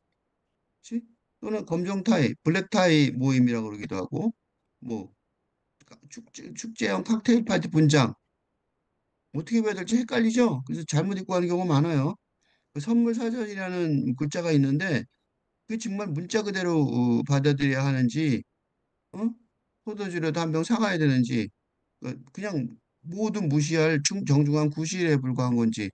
그치? 또는 검정 타이, 블랙 타이 모임이라고 그러기도 하고 뭐 축제형 칵테일 파티 분장 어떻게 봐야 될지 헷갈리죠? 그래서 잘못 입고 가는 경우가 많아요. 그 선물 사절이라는 글자가 있는데 그 정말 문자 그대로 받아들여야 하는지 어? 포도주라도 한 병 사가야 되는지 그냥 모두 무시할 정중한 구실에 불과한 건지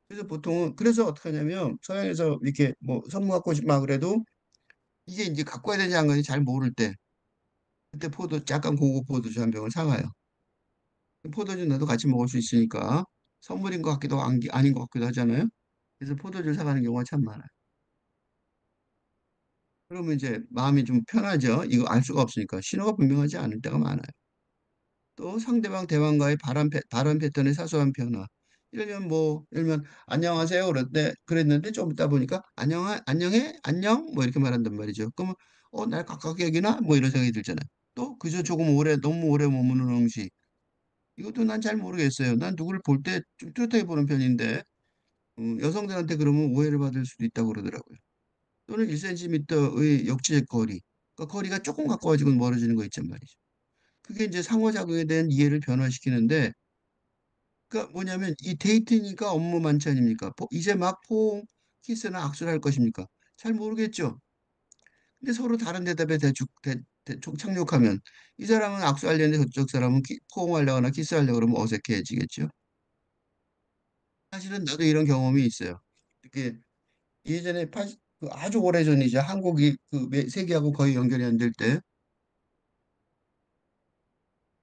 그래서 보통은 그래서 어떻게 하냐면 서양에서 이렇게 뭐 선물 갖고 싶마 그래도 이게 이제 갖고 와야 되는지 안 가는지 잘 모를 때 그때 약간 고급 포도주 한 병을 사가요. 포도주 나도 같이 먹을 수 있으니까 선물인 것 같기도 아닌 것 같기도 하잖아요. 그래서 포도주를 사가는 경우가 참 많아요. 그러면 이제 마음이 좀 편하죠. 이거 알 수가 없으니까 신호가 분명하지 않을 때가 많아요. 또 상대방 대화과의 발언 패턴의 사소한 변화. 예를 들면 안녕하세요 그랬는데 좀 있다 보니까 안녕해 안녕 뭐 이렇게 말한단 말이죠. 그러면 날 가깝게 여기나 뭐 이런 생각이 들잖아요. 또 그저 조금 너무 오래 머무는 응시. 이것도 난 잘 모르겠어요. 난 누구를 볼 때 좀 뚜렷하게 보는 편인데 여성들한테 그러면 오해를 받을 수도 있다고 그러더라고요. 또는 1cm의 역지적 거리. 그러니까 거리가 조금 가까워지고 멀어지는 거 있단 말이죠. 그게 이제 상호작용에 대한 이해를 변화시키는데 그러니까 뭐냐면 이 데이트니까 업무 만찬 아닙니까? 이제 막 키스나 악수를 할 것입니까? 잘 모르겠죠. 근데 서로 다른 대답에 대충 착륙하면 이 사람은 악수하려는데 저쪽 사람은 포옹하려거나 키스하려고 그러면 어색해지겠죠. 사실은 나도 이런 경험이 있어요. 이게 예전에 그 아주 오래전이죠. 한국이 세계하고 거의 연결이 안 될 때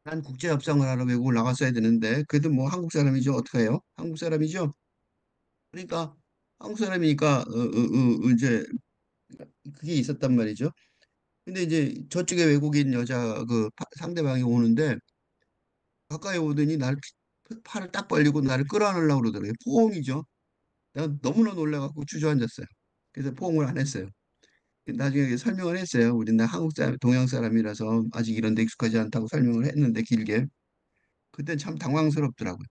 난 국제 협상을 하러 외국을 나갔어야 되는데 그래도 뭐 한국 사람이죠. 어떡해요? 한국 사람이죠. 그러니까 한국 사람이니까 이제 그게 있었단 말이죠. 근데 이제 저쪽에 외국인 여자 상대방이 오는데 가까이 오더니 팔을 딱 벌리고 나를 끌어안으려고 그러더라고요. 포옹이죠. 내가 너무나 놀라갖고 주저앉았어요. 그래서 포옹을 안 했어요. 나중에 설명을 했어요. 우리 한국 사람, 동양 사람이라서 아직 이런 데 익숙하지 않다고 설명을 했는데 길게. 그때 참 당황스럽더라고요.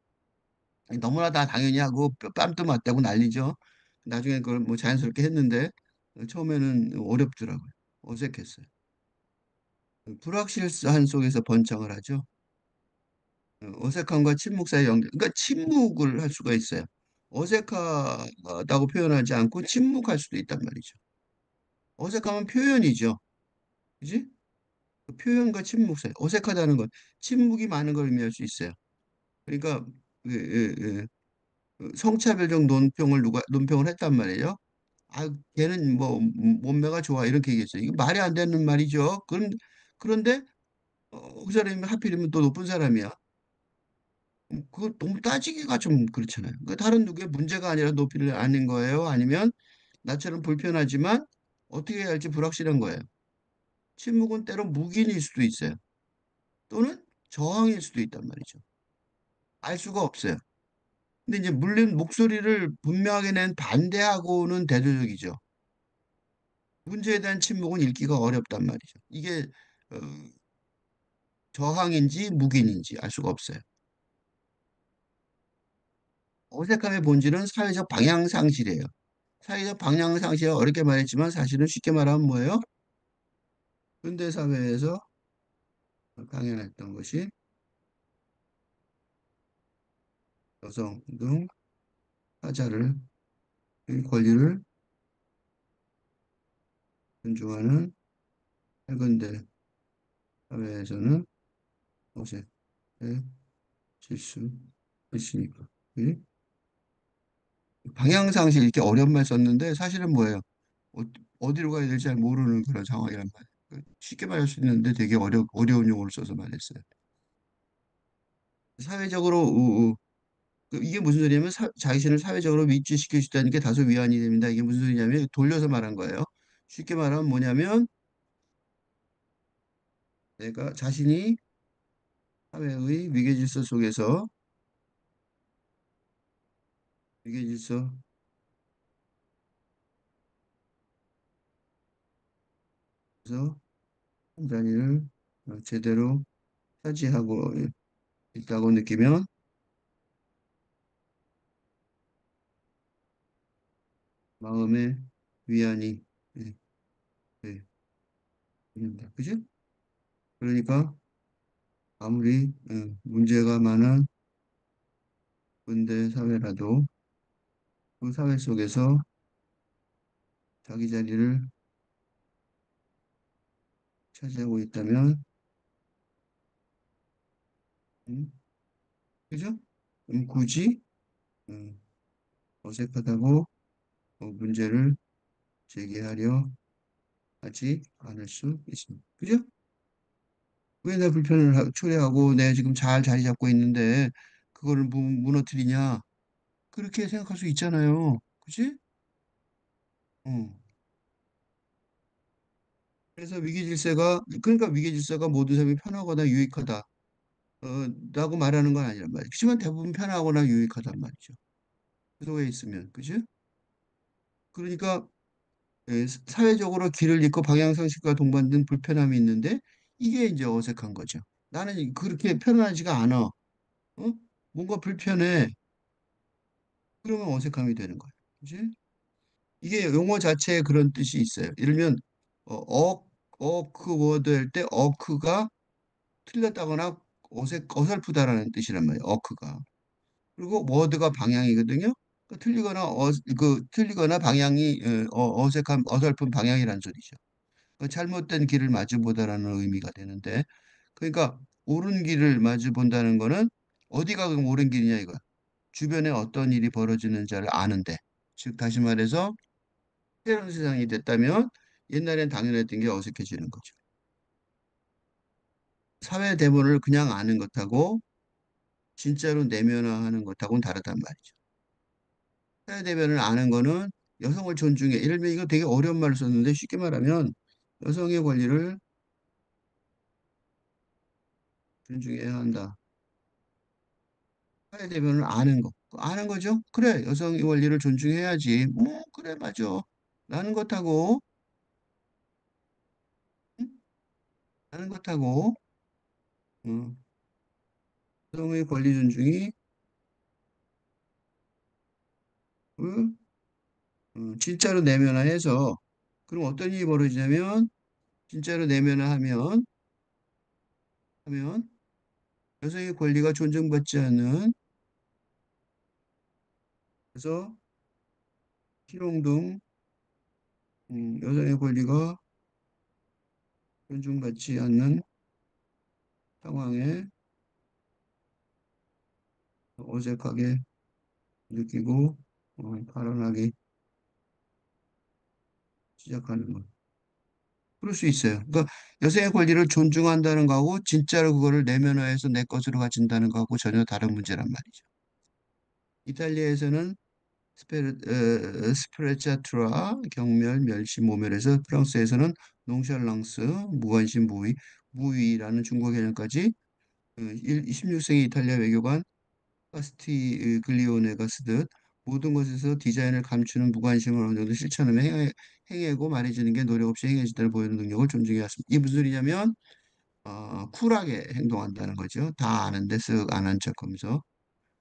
너무나 다 당연히 하고 뺨도 맞대고 난리죠. 나중에 그걸 뭐 자연스럽게 했는데 처음에는 어렵더라고요. 어색했어요. 불확실한 속에서 번창을 하죠. 어색함과 침묵 사이 연결. 그러니까 침묵을 할 수가 있어요. 어색하다고 표현하지 않고 침묵할 수도 있단 말이죠. 어색함은 표현이죠. 그지? 그 표현과 침묵 사이. 어색하다는 건 침묵이 많은 걸 의미할 수 있어요. 그러니까 예, 예, 예. 그 성차별적 논평을 했단 말이에요. 아, 걔는 뭐 몸매가 좋아 이렇게 얘기했어요. 이거 말이 안 되는 말이죠. 그런데 그 사람이 하필이면 또 높은 사람이야. 그거 너무 따지기가 좀 그렇잖아요. 그 다른 누구의 문제가 아니라 높이를 아는 거예요. 아니면 나처럼 불편하지만 어떻게 해야 할지 불확실한 거예요. 침묵은 때로 묵인일 수도 있어요. 또는 저항일 수도 있단 말이죠. 알 수가 없어요. 근데 이제 물론 목소리를 분명하게 낸 반대하고는 대조적이죠. 문제에 대한 침묵은 읽기가 어렵단 말이죠. 이게 어, 저항인지 묵인인지 알 수가 없어요. 어색함의 본질은 사회적 방향 상실이에요. 사회적 방향 상실 어렵게 말했지만 사실은 쉽게 말하면 뭐예요? 현대 사회에서 당연했던 것이 여성 등 사자를 의 권리를 존중하는 현대 사회에서는 어색해질 수 있으니까. 이 방향 상실 이렇게 어려운 말 썼는데 사실은 뭐예요? 어, 어디로 가야 될지 잘 모르는 그런 상황이란 말이에요. 쉽게 말할 수 있는데 되게 어려운 용어를 써서 말했어요. 사회적으로 이게 무슨 소리냐면 자신을 사회적으로 위치시킬 수 있다는 게 다소 위안이 됩니다. 이게 무슨 소리냐면 돌려서 말한 거예요. 쉽게 말하면 뭐냐면 내가 자신이 사회의 위계질서 속에서 위계질서 에서 한 자리를 제대로 차지하고 있다고 느끼면 마음의 위안이 예, 예, 됩니다. 그죠? 그러니까 아무리 문제가 많은 근대 사회라도 그 사회 속에서 자기 자리를 차지하고 있다면 음, 그죠? 굳이 음, 어색하다고 문제를 제기하려 하지 않을 수 있습니다. 그죠? 왜 내 불편을 초래하고 내가 지금 잘 자리 잡고 있는데 그거를 무너뜨리냐? 그렇게 생각할 수 있잖아요. 그지? 어. 그래서 그러니까 위기질서가 모든 사람이 편하거나 유익하다. 라고 말하는 건 아니란 말이에요. 그렇지만 대부분 편하거나 유익하단 말이죠. 그 속에 있으면. 그지? 그러니까 사회적으로 길을 잃고 방향상실과 동반된 불편함이 있는데 이게 이제 어색한 거죠. 나는 그렇게 편하지가 않아. 어? 뭔가 불편해. 그러면 어색함이 되는 거예요. 그지? 이게 용어 자체에 그런 뜻이 있어요. 예를 들면 어크 워드 할 때 어크가 틀렸다거나 어설프다라는 뜻이란 말이에요. 어크가. 그리고 워드가 방향이거든요. 틀리거나 방향이 어색한 어설픈 방향이란 소리죠. 잘못된 길을 마주보다라는 의미가 되는데 그러니까 옳은 길을 마주본다는 거는 어디가 그럼 옳은 길이냐 이거야. 주변에 어떤 일이 벌어지는지를 아는데 즉 다시 말해서 새로운 세상이 됐다면 옛날엔 당연했던 게 어색해지는 거죠. 사회 대본을 그냥 아는 것하고 진짜로 내면화하는 것하고는 다르단 말이죠. 사회 대변을 아는 거는 여성을 존중해. 예를 들면 이거 되게 어려운 말을 썼는데 쉽게 말하면 여성의 권리를 존중해야 한다. 사회 대변을 아는 거. 아는 거죠? 그래, 여성의 권리를 존중해야지. 뭐, 그래, 맞아. 라는 것하고, 응? 라는 것하고, 어, 여성의 권리 존중이, 어, 진짜로 내면화해서, 그럼 어떤 일이 벌어지냐면, 진짜로 하면, 여성의 권리가 존중받지 않는, 그래서, 희롱 등, 여성의 권리가 존중받지 않는 상황에 어색하게 느끼고 발언하기 시작하는 것. 그럴 수 있어요. 그러니까 여성의 권리를 존중한다는 거하고 진짜로 그거를 내면화해서 내 것으로 가진다는 거하고 전혀 다른 문제란 말이죠. 이탈리아에서는 스프레차투라 경멸, 멸시, 모멸에서 프랑스에서는 농샬랑스, 무관심, 무위라는 중국 개념까지 16세기 이탈리아 외교관 카스티글리오네가 쓰듯 모든 것에서 디자인을 감추는 무관심을 어느 정도 실천하며 행하고 말해지는 게 노력 없이 행해진다는 보이는 능력을 존중해야 했습니다. 이게 무슨 소리냐면 쿨하게 행동한다는 거죠. 다 아는데 쓱 안 한 척하면서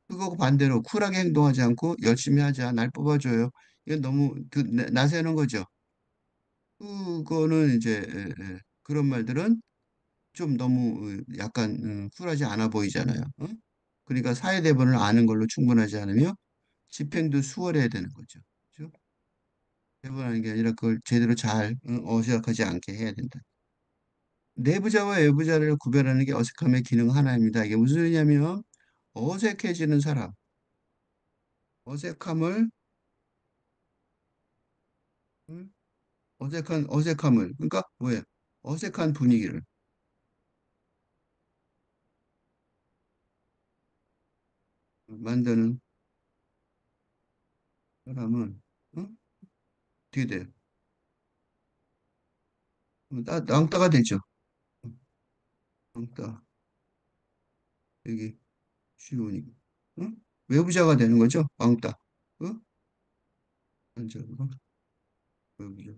그거 반대로 쿨하게 행동하지 않고 열심히 하자 날 뽑아줘요. 이건 너무 나세는 거죠. 그거는 이제 그런 말들은 좀 너무 약간 쿨하지 않아 보이잖아요. 어? 그러니까 사회 대본을 아는 걸로 충분하지 않으며 집행도 수월해야 되는 거죠. 그죠? 대본하는 게 아니라 그걸 제대로 잘 어색하지 않게 해야 된다. 내부자와 외부자를 구별하는 게 어색함의 기능 하나입니다. 이게 무슨 소리냐면 어색해지는 사람, 어색함을 음, 어색함을 그러니까 뭐예요? 어색한 분위기를 만드는 사람은 어떻게 돼요? 낭따가 되죠. 낭따 여기 쉬우니까 외부자가 되는 거죠. 왕따. 어? 완전 외부자.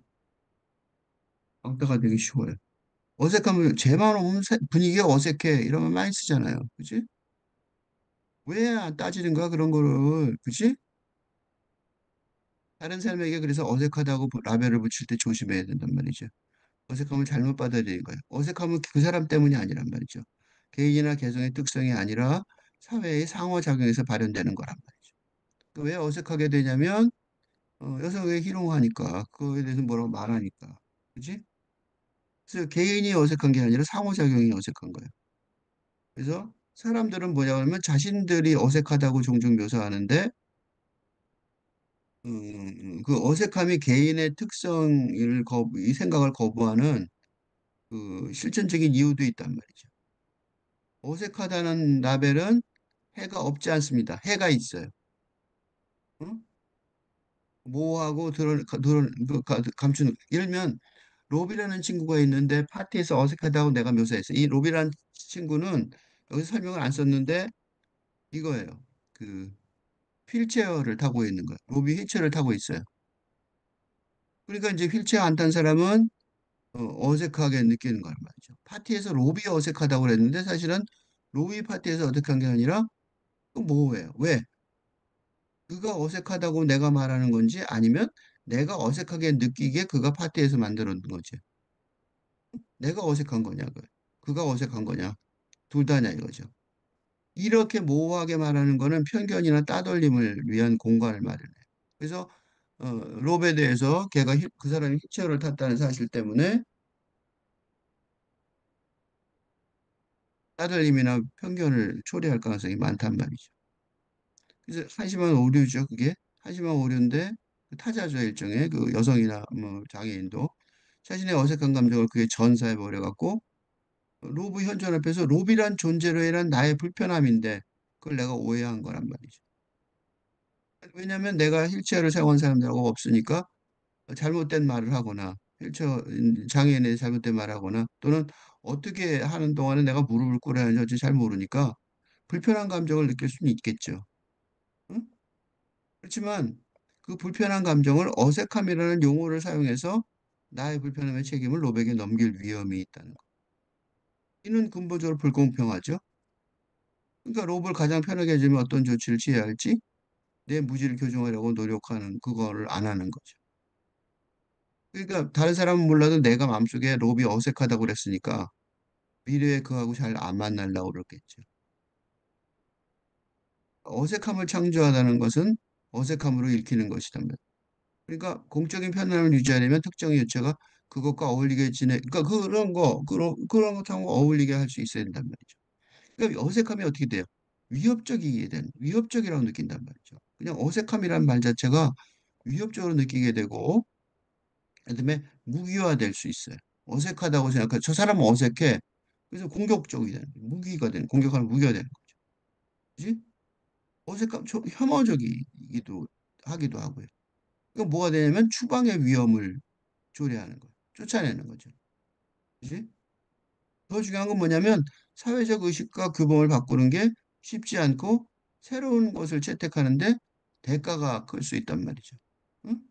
왕따가 되기 쉬워요. 어색하면 제만 없는 분위기가 어색해 이러면 많이 쓰잖아요. 그지? 왜 안 따지는 거야 그런 거를. 그지? 다른 사람에게 그래서 어색하다고 라벨을 붙일 때 조심해야 된단 말이죠. 어색함을 잘못 받아들인 거예요. 어색함은 그 사람 때문이 아니란 말이죠. 개인이나 개성의 특성이 아니라 사회의 상호작용에서 발현되는 거란 말이죠. 왜 어색하게 되냐면 여성에게 희롱하니까 그거에 대해서 뭐라고 말하니까. 그지? 그래서 개인이 어색한 게 아니라 상호작용이 어색한 거예요. 그래서 사람들은 뭐냐 하면 자신들이 어색하다고 종종 묘사하는데 그 어색함이 개인의 특성을 이 생각을 거부하는 그 실존적인 이유도 있단 말이죠. 어색하다는 라벨은 해가 없지 않습니다. 해가 있어요. 응? 모호하고 감추는. 예를 들면 로비라는 친구가 있는데 파티에서 어색하다고 내가 묘사했어. 이 로비라는 친구는 여기서 설명을 안 썼는데 이거예요. 그 휠체어를 타고 있는 거예요. 로비 휠체어를 타고 있어요. 그러니까 이제 휠체어 안 탄 사람은 어색하게 느끼는 거란 말이죠. 파티에서 로비 어색하다고 그랬는데 사실은 로비 파티에서 어색한 게 아니라 그 뭐예요? 왜? 그가 어색하다고 내가 말하는 건지 아니면 내가 어색하게 느끼게 그가 파티에서 만들어 놓은 거지. 내가 어색한 거냐, 그가 어색한 거냐. 둘 다냐 이거죠. 이렇게 모호하게 말하는 거는 편견이나 따돌림을 위한 공간을 마련해요. 그래서 롭에 대해서 그 사람이 휠체어를 탔다는 사실 때문에 따돌림이나 편견을 초래할 가능성이 많단 말이죠. 그래서 한심한 오류죠, 그게. 한심한 오류인데 그 타자죠, 일종의 그 여성이나 뭐 장애인도 자신의 어색한 감정을 그게 전사해 버려갖고 로브 현존 앞에서 로비란 존재로 인한 나의 불편함인데 그걸 내가 오해한 거란 말이죠. 왜냐하면 내가 휠체어를 사용한 사람들하고 없으니까 잘못된 말을 하거나 휠체어 장애인에 잘못된 말을 하거나 또는 어떻게 하는 동안에 내가 무릎을 꿇어야 하는지 어찌 잘 모르니까 불편한 감정을 느낄 수는 있겠죠. 응? 그렇지만 그 불편한 감정을 어색함이라는 용어를 사용해서 나의 불편함의 책임을 로백에 넘길 위험이 있다는 거. 이는 근본적으로 불공평하죠. 그러니까 로브를 가장 편하게 해주면 어떤 조치를 취해야 할지 내 무지를 교정하려고 노력하는 그거를 안 하는 거죠. 그러니까 다른 사람은 몰라도 내가 마음속에 로비 어색하다고 그랬으니까 미래에 그하고 잘 안 만나려고 그러겠죠. 어색함을 창조하다는 것은 어색함으로 읽히는 것이다. 그러니까 공적인 편안함을 유지하려면 특정 유체가 그것과 어울리게 그러니까 그런 것하고 어울리게 할 수 있어야 된단 말이죠. 그러니까 어색함이 어떻게 돼요? 위협적이라고 느낀단 말이죠. 그냥 어색함이란 말 자체가 위협적으로 느끼게 되고, 그다음에 무기화될 수 있어요. 어색하다고 생각해. 저 사람은 어색해. 그래서 공격적이 되는 거예요. 공격하는 무기가 되는 거죠. 그지? 혐오적이기도 하기도 하고요. 그러니까 뭐가 되냐면 추방의 위험을 초래하는 거예요. 쫓아내는 거죠. 그지? 더 중요한 건 뭐냐면 사회적 의식과 규범을 바꾸는 게 쉽지 않고 새로운 것을 채택하는데 대가가 클 수 있단 말이죠. 응?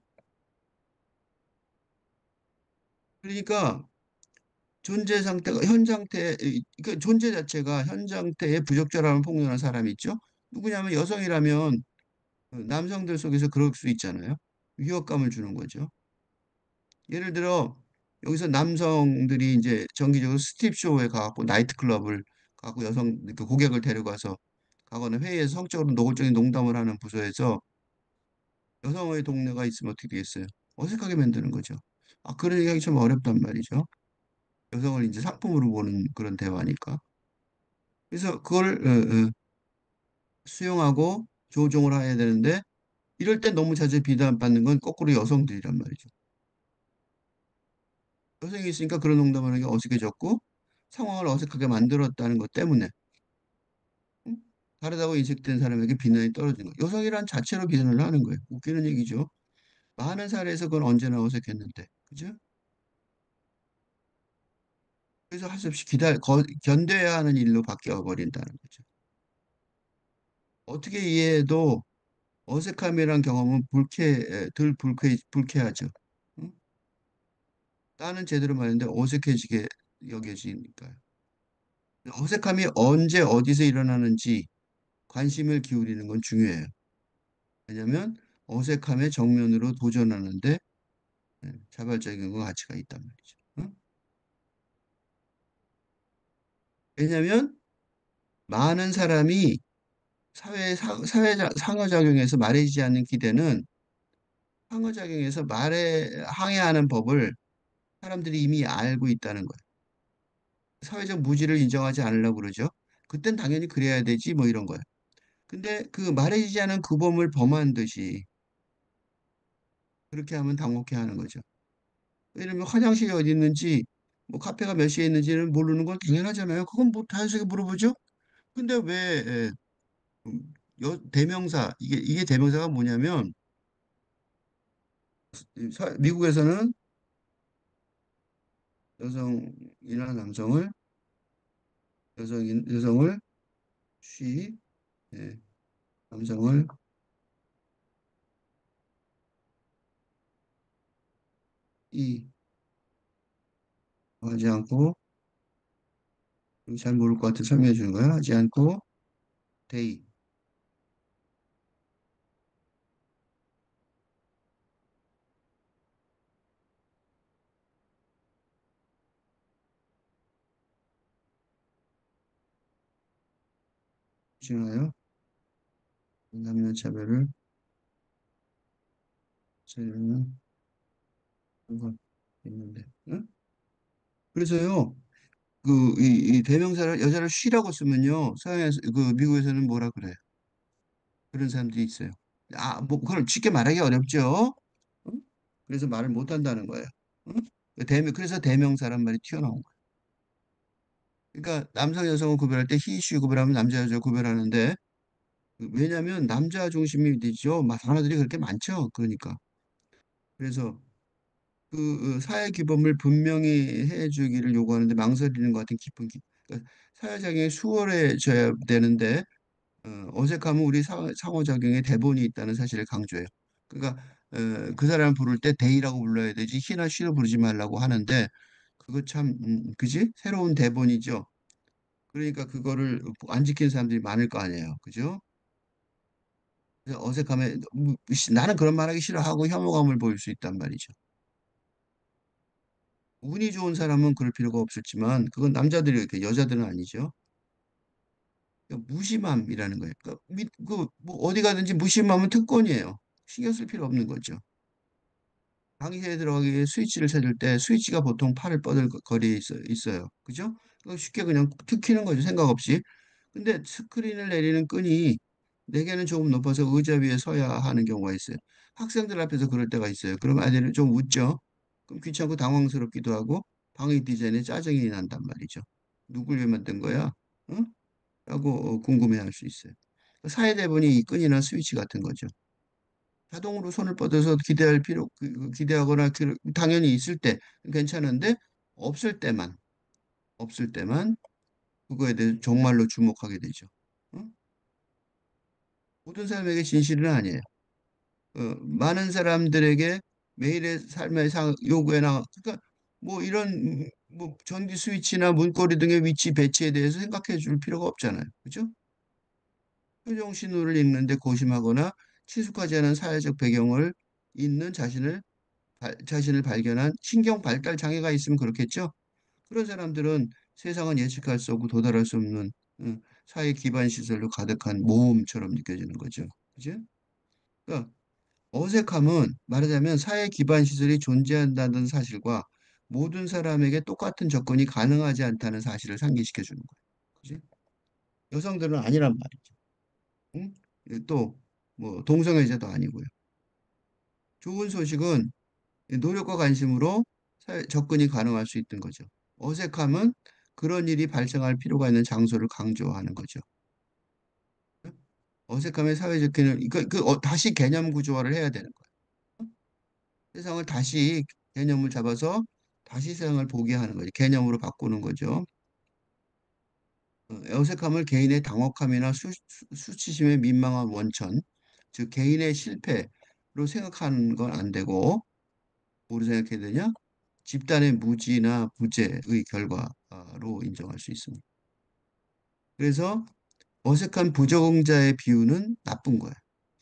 그러니까 존재 상태가 현 상태, 그 존재 자체가 현 상태에 부적절함을 폭로하는 사람이 있죠. 누구냐면 여성이라면 남성들 속에서 그럴 수 있잖아요. 위협감을 주는 거죠. 예를 들어 여기서 남성들이 이제 정기적으로 스트립 쇼에 가갖고 나이트클럽을 가고 여성 그 고객을 데려가서 가거나 회의에서 성적으로 노골적인 농담을 하는 부서에서 여성의 동료가 있으면 어떻게 되겠어요? 어색하게 만드는 거죠. 아, 그런 얘기하기 참 어렵단 말이죠. 여성을 이제 상품으로 보는 그런 대화니까. 그래서 그걸 수용하고 조종을 해야 되는데 이럴 때 너무 자주 비난받는 건 거꾸로 여성들이란 말이죠. 여성이 있으니까 그런 농담을 하는 게 어색해졌고 상황을 어색하게 만들었다는 것 때문에 응? 다르다고 인식된 사람에게 비난이 떨어지는 거예요. 여성이란 자체로 비난을 하는 거예요. 웃기는 얘기죠. 많은 사례에서 그건 언제나 어색했는데. 그죠? 그래서 할 수 없이 견뎌야 하는 일로 바뀌어 버린다는 거죠. 어떻게 이해해도 어색함이란 경험은 불쾌하죠. 응? 나는 제대로 말했는데 어색해지게 여겨지니까요. 어색함이 언제 어디서 일어나는지 관심을 기울이는 건 중요해요. 왜냐하면 어색함의 정면으로 도전하는데 자발적인 건 가치가 있단 말이죠. 응? 왜냐하면 많은 사람이 상호작용에서 말해지지 않는 기대는 상호작용에서 말에 항해하는 법을 사람들이 이미 알고 있다는 거예요. 사회적 무지를 인정하지 않으려고 그러죠. 그땐 당연히 그래야 되지 뭐 이런 거예요. 근데 그 말해지지 않은 그 범을 범한 듯이 그렇게 하면 당혹해 하는 거죠. 예를 들면 화장실이 어디 있는지 뭐 카페가 몇 시에 있는지를 모르는 건 당연하잖아요. 그건 뭐 자연스럽게 물어보죠. 근데 왜 대명사 이게 대명사가 뭐냐면 미국에서는 여성이나 남성을 여성을 she 예, 남성을 이 하지 않고 잘 모를 것 같아 설명해 주는 거야. 하지 않고 they 지나요. 남녀 차별을 저희는 그거 있는데. 응? 그래서요. 이 대명사를 여자를 쉬라고 쓰면요. 미국에서는 뭐라 그래요? 그런 사람들이 있어요. 아, 뭐 그걸 쉽게 말하기 어렵죠. 응? 그래서 말을 못 한다는 거예요. 응? 그래서 대명사란 말이 튀어나온 거예요. 그러니까 남성 여성을 구별할 때 he, she 구별하면 남자 여자 구별하는데 왜냐하면 남자 중심이 되죠. 단어들이 그렇게 많죠. 그러니까. 그래서 사회 규범을 분명히 해주기를 요구하는데 망설이는 것 같은 그러니까 사회작용이 수월해져야 되는데 어색함은 우리 상호작용에 대본이 있다는 사실을 강조해요. 그러니까 그 사람 부를 때 데이라고 불러야 되지 히나 쉬로 부르지 말라고 하는데 그거 참 그지? 새로운 대본이죠. 그러니까 그거를 안 지키는 사람들이 많을 거 아니에요. 그죠? 그래서 어색함에 나는 그런 말하기 싫어하고 혐오감을 보일 수 있단 말이죠. 운이 좋은 사람은 그럴 필요가 없었지만 그건 남자들이 이렇게 여자들은 아니죠. 그러니까 무심함이라는 거예요. 그러니까 뭐 어디 가든지 무심하면 특권이에요. 신경 쓸 필요 없는 거죠. 방에 들어가기 위해 스위치를 찾을 때 스위치가 보통 팔을 뻗을 거리에 있어요. 그죠? 그거 쉽게 그냥 툭 키는 거죠. 생각 없이. 근데 스크린을 내리는 끈이 내게는 조금 높아서 의자 위에 서야 하는 경우가 있어요. 학생들 앞에서 그럴 때가 있어요. 그럼 아이들은 좀 웃죠. 그럼 귀찮고 당황스럽기도 하고 방해 디자인에 짜증이 난단 말이죠. 누굴 위해 만든 거야? 응? 라고 궁금해할 수 있어요. 사회 대본이 이 끈이나 스위치 같은 거죠. 자동으로 손을 뻗어서 기대하거나 당연히 있을 때 괜찮은데 없을 때만 없을 때만 그거에 대해서 정말로 주목하게 되죠. 응? 모든 사람에게 진실은 아니에요. 많은 사람들에게 매일의 삶의 요구에나 그러니까 뭐 이런 뭐 전기 스위치나 문고리 등의 위치 배치에 대해서 생각해 줄 필요가 없잖아요. 그죠? 표정 신호를 읽는데 고심하거나 친숙하지 않은 사회적 배경을 있는 자신을 발견한 신경 발달 장애가 있으면 그렇겠죠. 그런 사람들은 세상은 예측할 수 없고 도달할 수 없는 사회 기반 시설로 가득한 모험처럼 느껴지는 거죠. 그죠? 그러니까 어색함은 말하자면 사회 기반 시설이 존재한다는 사실과 모든 사람에게 똑같은 접근이 가능하지 않다는 사실을 상기시켜 주는 거예요. 그지? 여성들은 아니란 말이죠. 응? 또, 뭐, 동성애자도 아니고요. 좋은 소식은 노력과 관심으로 접근이 가능할 수 있던 거죠. 어색함은 그런 일이 발생할 필요가 있는 장소를 강조하는 거죠. 어색함의 사회적 개념, 다시 개념 구조화를 해야 되는 거예요. 세상을 다시 개념을 잡아서 다시 세상을 보게 하는 거죠. 개념으로 바꾸는 거죠. 어색함을 개인의 당혹함이나 수치심의 민망한 원천, 즉 개인의 실패로 생각하는 건 안 되고 뭐로 생각해야 되냐? 집단의 무지나 부재의 결과로 인정할 수 있습니다. 그래서 어색한 부적응자의 비유는 나쁜 거예요.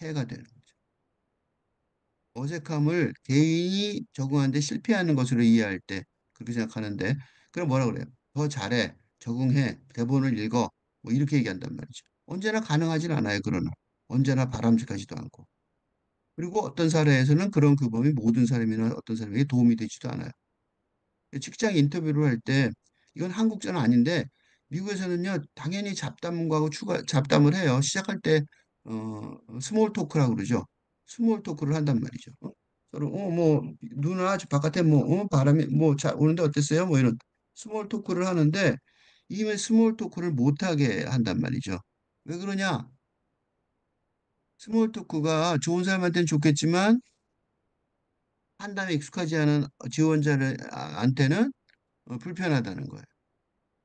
해가 되는 거죠. 어색함을 개인이 적응하는데 실패하는 것으로 이해할 때 그렇게 생각하는데 그럼 뭐라 그래요? 더 잘해, 적응해, 대본을 읽어 뭐 이렇게 얘기한단 말이죠. 언제나 가능하진 않아요. 그러나 언제나 바람직하지도 않고 그리고 어떤 사례에서는 그런 규범이 모든 사람이나 어떤 사람에게 도움이 되지도 않아요. 직장 인터뷰를 할 때 이건 한국자는 아닌데 미국에서는요 당연히 잡담과 잡담을 해요. 시작할 때 스몰 토크라고 그러죠. 스몰 토크를 한단 말이죠. 서로 뭐 누나 저 바깥에 뭐 바람이 뭐 자 오는데 어땠어요? 뭐 이런 스몰 토크를 하는데 이미 스몰 토크를 못하게 한단 말이죠. 왜 그러냐? 스몰 토크가 좋은 사람한테는 좋겠지만 한담에 익숙하지 않은 지원자한테는 불편하다는 거예요.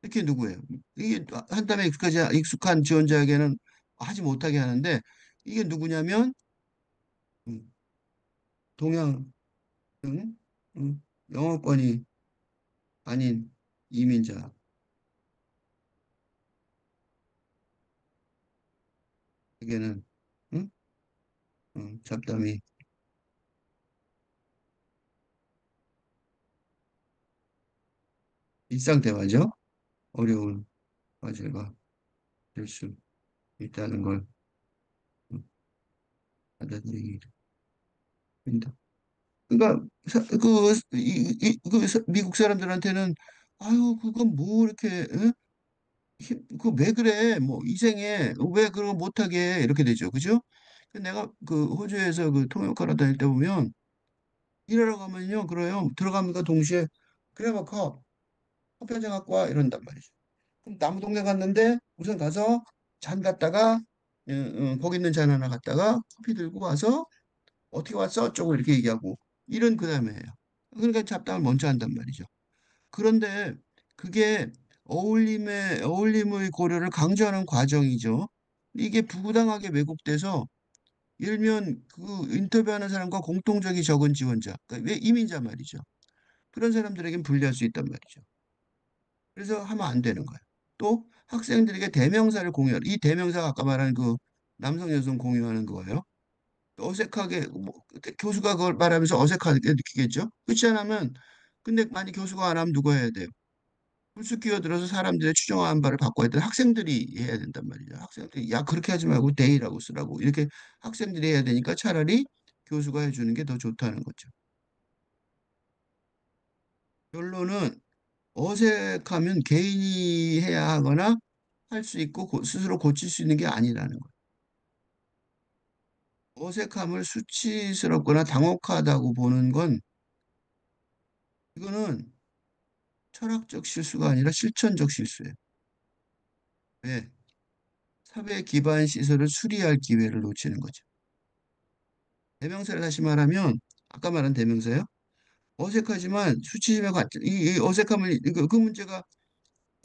특히 누구예요? 이게 한담에 익숙한 지원자에게는 하지 못하게 하는데 이게 누구냐면 음, 동양 영어권이 아닌 이민자에게는 음? 잡담이 일상 대화죠. 어려운 과제가 될 수 있다는 걸 음, 받아들이기 힘니다. 그러니까 미국 사람들한테는 아유 그건 뭐 이렇게 그왜 그래? 뭐 이생에 왜 그런 거 못하게 이렇게 되죠. 그죠? 내가 그 호주에서 그 통역하러 다닐 때 보면 일하러 가면요. 그래요. 들어가면과 동시에 그래 봐 커피 한 잔 갖고 와 이런단 말이죠. 그럼 나무 동네 갔는데 우선 가서 잔 갖다가 거기 있는 잔 하나 갖다가 커피 들고 와서 어떻게 왔어? 어쩌고 이렇게 얘기하고 일은 그다음에 해요. 그러니까 잡담을 먼저 한단 말이죠. 그런데 그게 어울림의 고려를 강조하는 과정이죠. 이게 부당하게 왜곡돼서 예를 들면 그 인터뷰하는 사람과 공통적이 적은 지원자, 그러니까 왜 이민자 말이죠. 그런 사람들에겐 불리할 수 있단 말이죠. 그래서 하면 안 되는 거예요. 또 학생들에게 대명사를 공유하는 이 대명사가 아까 말한 그 남성 여성 공유하는 거예요. 어색하게 뭐, 교수가 그걸 말하면서 어색하게 느끼겠죠. 그렇지 않으면 근데 만약 교수가 안 하면 누가 해야 돼요? 불쑥 끼어들어서 사람들의 추정한 바를 바꿔야 돼. 학생들이 해야 된단 말이죠. 학생들이 야 그렇게 하지 말고 데이라고 쓰라고 이렇게 학생들이 해야 되니까 차라리 교수가 해주는 게 더 좋다는 거죠. 결론은 어색하면 개인이 해야 하거나 할 수 있고 스스로 고칠 수 있는 게 아니라는 거예요. 어색함을 수치스럽거나 당혹하다고 보는 건 이거는 철학적 실수가 아니라 실천적 실수예요. 왜? 사회 기반 시설을 수리할 기회를 놓치는 거죠. 대명사를 다시 말하면 아까 말한 대명사요. 어색하지만 수치심에 이 어색함을 그 문제가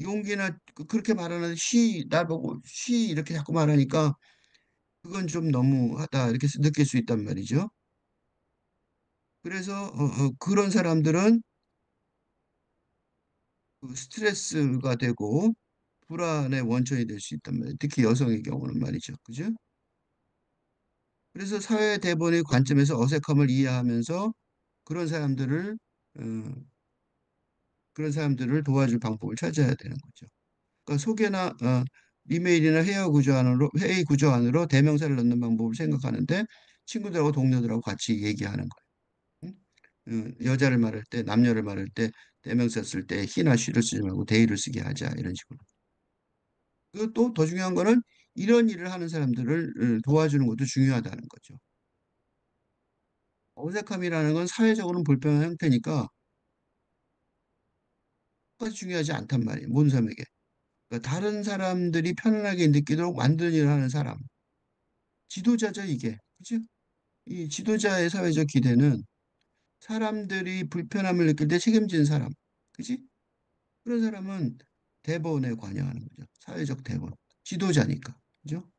용기나 그렇게 말하는 날 보고 쉬 이렇게 자꾸 말하니까 그건 좀 너무하다 이렇게 느낄 수 있단 말이죠. 그래서 그런 사람들은 그 스트레스가 되고 불안의 원천이 될 수 있단 말이에요. 특히 여성의 경우는 말이죠. 그죠? 그래서 사회 대본의 관점에서 어색함을 이해하면서 그런 사람들을 어, 그런 사람들을 도와줄 방법을 찾아야 되는 거죠. 그러니까 소개나 이메일이나 회의 구조 안으로 대명사를 넣는 방법을 생각하는데 친구들하고 동료들하고 같이 얘기하는 거예요. 응? 여자를 말할 때, 남녀를 말할 때 대명사 쓸 때 he나 she를 쓰지 말고 they를 쓰게 하자 이런 식으로. 그리고 또 더 중요한 거는 이런 일을 하는 사람들을 도와주는 것도 중요하다는 거죠. 어색함이라는 건 사회적으로는 불편한 형태니까 그것이 중요하지 않단 말이에요. 모든 사람에게. 그러니까 다른 사람들이 편안하게 느끼도록 만드는 일을 하는 사람. 지도자죠, 이게. 그죠? 이 지도자의 사회적 기대는 사람들이 불편함을 느낄 때 책임지는 사람. 그지? 그런 사람은 대본에 관여하는 거죠. 사회적 대본. 지도자니까. 그죠?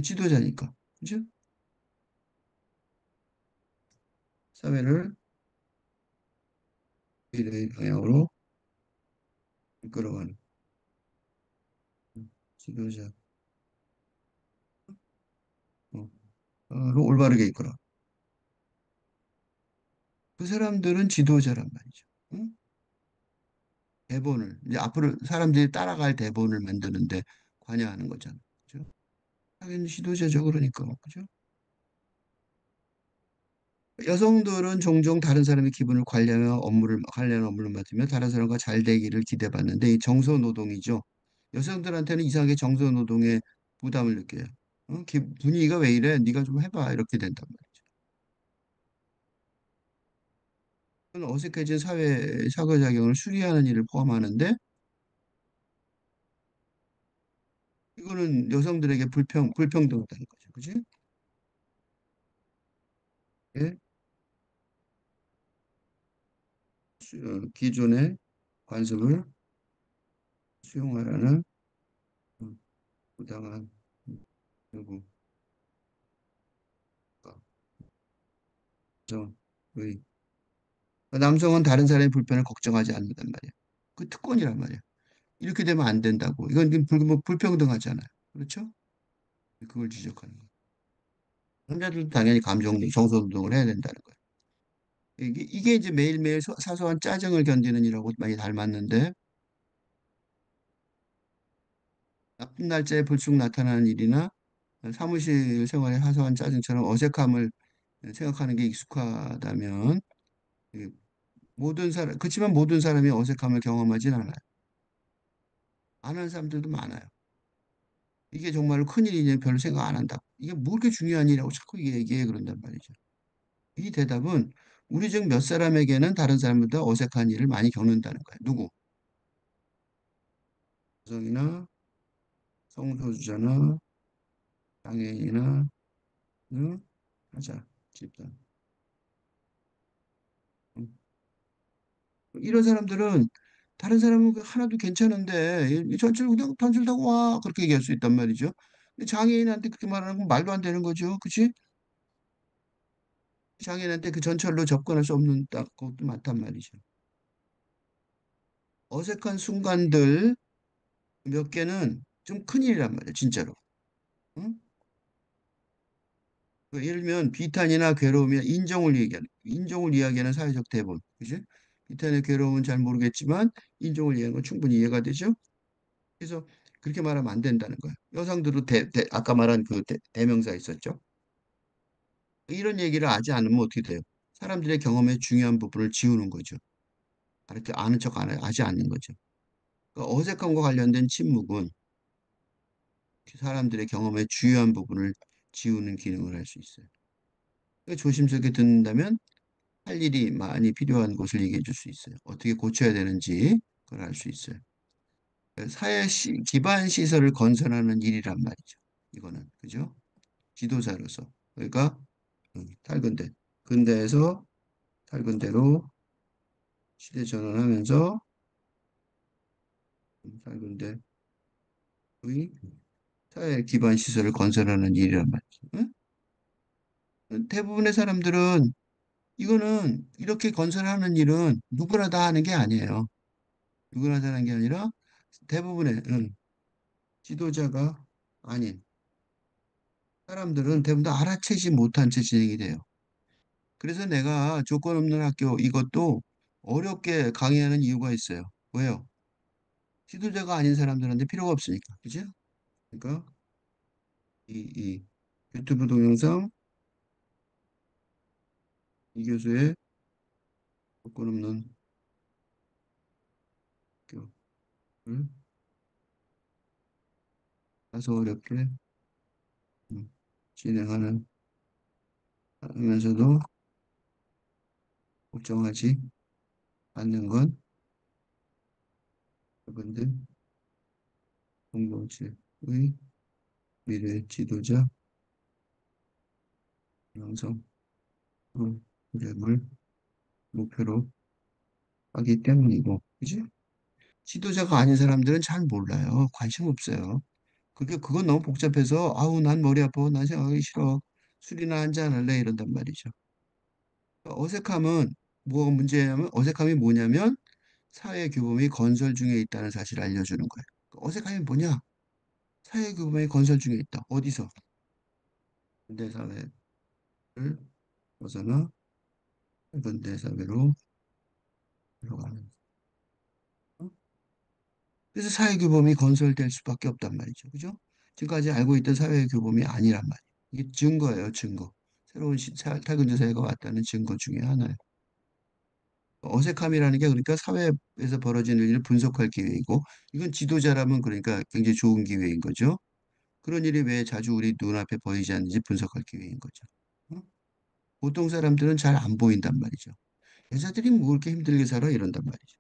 지도자니까. 그죠? 사회를 미래의 방향으로 이끌어가는 지도자. 어, 로 올바르게 이끌어. 그 사람들은 지도자란 말이죠. 응? 대본을 이제 앞으로 사람들이 따라갈 대본을 만드는데 관여하는 거잖아요. 그죠? 하긴 지도자죠, 그러니까. 그죠? 여성들은 종종 다른 사람의 기분을 관리하는 업무를 맡으며 다른 사람과 잘 되기를 기대받는데 이 정서 노동이죠. 여성들한테는 이상하게 정서 노동에 부담을 느껴요. 분위기가 왜 이래? 네가 좀 해봐. 이렇게 된단 말이죠. 그건 어색해진 사회 상호작용을 수리하는 일을 포함하는데 이거는 여성들에게 불평등하다는 거죠. 그지? 예? 기존의 관습을 수용하라는 음, 부당한 요구가 정의 남성은 다른 사람의 불편을 걱정하지 않는단 말이야. 그 특권이란 말이야. 이렇게 되면 안 된다고. 이건 불평등하잖아요. 그렇죠? 그걸 지적하는 거예요. 남자들도 당연히 정서 운동을 해야 된다는 거예요. 이게 이제 매일매일 사소한 짜증을 견디는 일하고 많이 닮았는데 나쁜 날짜에 불쑥 나타나는 일이나 사무실 생활의 사소한 짜증처럼 어색함을 생각하는 게 익숙하다면 이 그렇지만 모든 사람이 어색함을 경험하진 않아요. 안 하는 사람들도 많아요. 이게 정말로 큰일이냐 별로 생각 안 한다고. 이게 뭐 그렇게 중요한 일이라고 자꾸 얘기해 그런단 말이죠. 이 대답은 우리 중 몇 사람에게는 다른 사람보다 어색한 일을 많이 겪는다는 거예요. 누구? 여성이나 성소수자나 장애인이나 하자 집단. 음. 이런 사람들은 다른 사람은 하나도 괜찮은데 전철 그냥 단줄 타고 와 그렇게 얘기할 수 있단 말이죠. 근데 장애인한테 그렇게 말하는 건 말도 안 되는 거죠. 그치? 장애인한테 그 전철로 접근할 수 없는 것도 많단 말이죠. 어색한 순간들 몇 개는 좀 큰일이란 말이에요, 진짜로. 응? 예를 들면 비탄이나 괴로움이나 인종을 이야기하는 사회적 대본, 그지? 비탄의 괴로움은 잘 모르겠지만 인종을 이해하는 건 충분히 이해가 되죠. 그래서 그렇게 말하면 안 된다는 거예요. 여성들도 아까 말한 그 대명사 있었죠. 이런 얘기를 하지 않으면 어떻게 돼요? 사람들의 경험의 중요한 부분을 지우는 거죠. 이렇게 아는 척 하지 않는 거죠. 그러니까 어색함과 관련된 침묵은 사람들의 경험의 주요한 부분을 지우는 기능을 할 수 있어요. 그러니까 조심스럽게 듣는다면 할 일이 많이 필요한 곳을 얘기해 줄 수 있어요. 어떻게 고쳐야 되는지 그걸 알 수 있어요. 기반 시설을 건설하는 일이란 말이죠. 이거는 그죠? 지도자로서 그러니까 탈근대 근대에서 탈근대로 시대 전환하면서 탈근대의 사회 기반 시설을 건설하는 일이란 말이죠. 응? 대부분의 사람들은 이거는 이렇게 건설하는 일은 누구나 다 하는 게 아니에요. 누구나 다 하는 게 아니라 대부분의 지도자가 아닌 사람들은 대부분 다 알아채지 못한 채 진행이 돼요. 그래서 내가 조건 없는 학교 이것도 어렵게 강의하는 이유가 있어요. 왜요? 지도자가 아닌 사람들한테 필요가 없으니까. 그죠? 그러니까 이 유튜브 동영상 이 교수의 조건 없는 학교를 다소 어렵게 음, 진행하는 하면서도 걱정하지 않는 건 여러분들 공동체의 미래 지도자 양성 프로그램을 목표로 하기 때문이고, 그지? 지도자가 아닌 사람들은 잘 몰라요. 관심 없어요. 그건 너무 복잡해서, 아우, 난 머리 아파. 난 생각하기 싫어. 술이나 한잔 할래. 이런단 말이죠. 어색함은 뭐가 문제냐면, 어색함이 뭐냐면, 사회 규범이 건설 중에 있다는 사실을 알려주는 거예요. 어색함이 뭐냐? 사회 규범이 건설 중에 있다. 어디서? 현대 사회를 벗어나 현대 사회로 들어가는. 어? 그래서 사회 규범이 건설될 수밖에 없단 말이죠. 그죠? 지금까지 알고 있던 사회 규범이 아니란 말이에요. 이게 증거예요, 증거. 새로운 탈근조 사회가 왔다는 증거 중에 하나예요. 어색함이라는 게 그러니까 사회에서 벌어지는 일을 분석할 기회이고, 이건 지도자라면 그러니까 굉장히 좋은 기회인 거죠. 그런 일이 왜 자주 우리 눈앞에 보이지 않는지 분석할 기회인 거죠. 어? 보통 사람들은 잘 안 보인단 말이죠. 여자들이 뭐 그렇게 힘들게 살아 이런단 말이죠.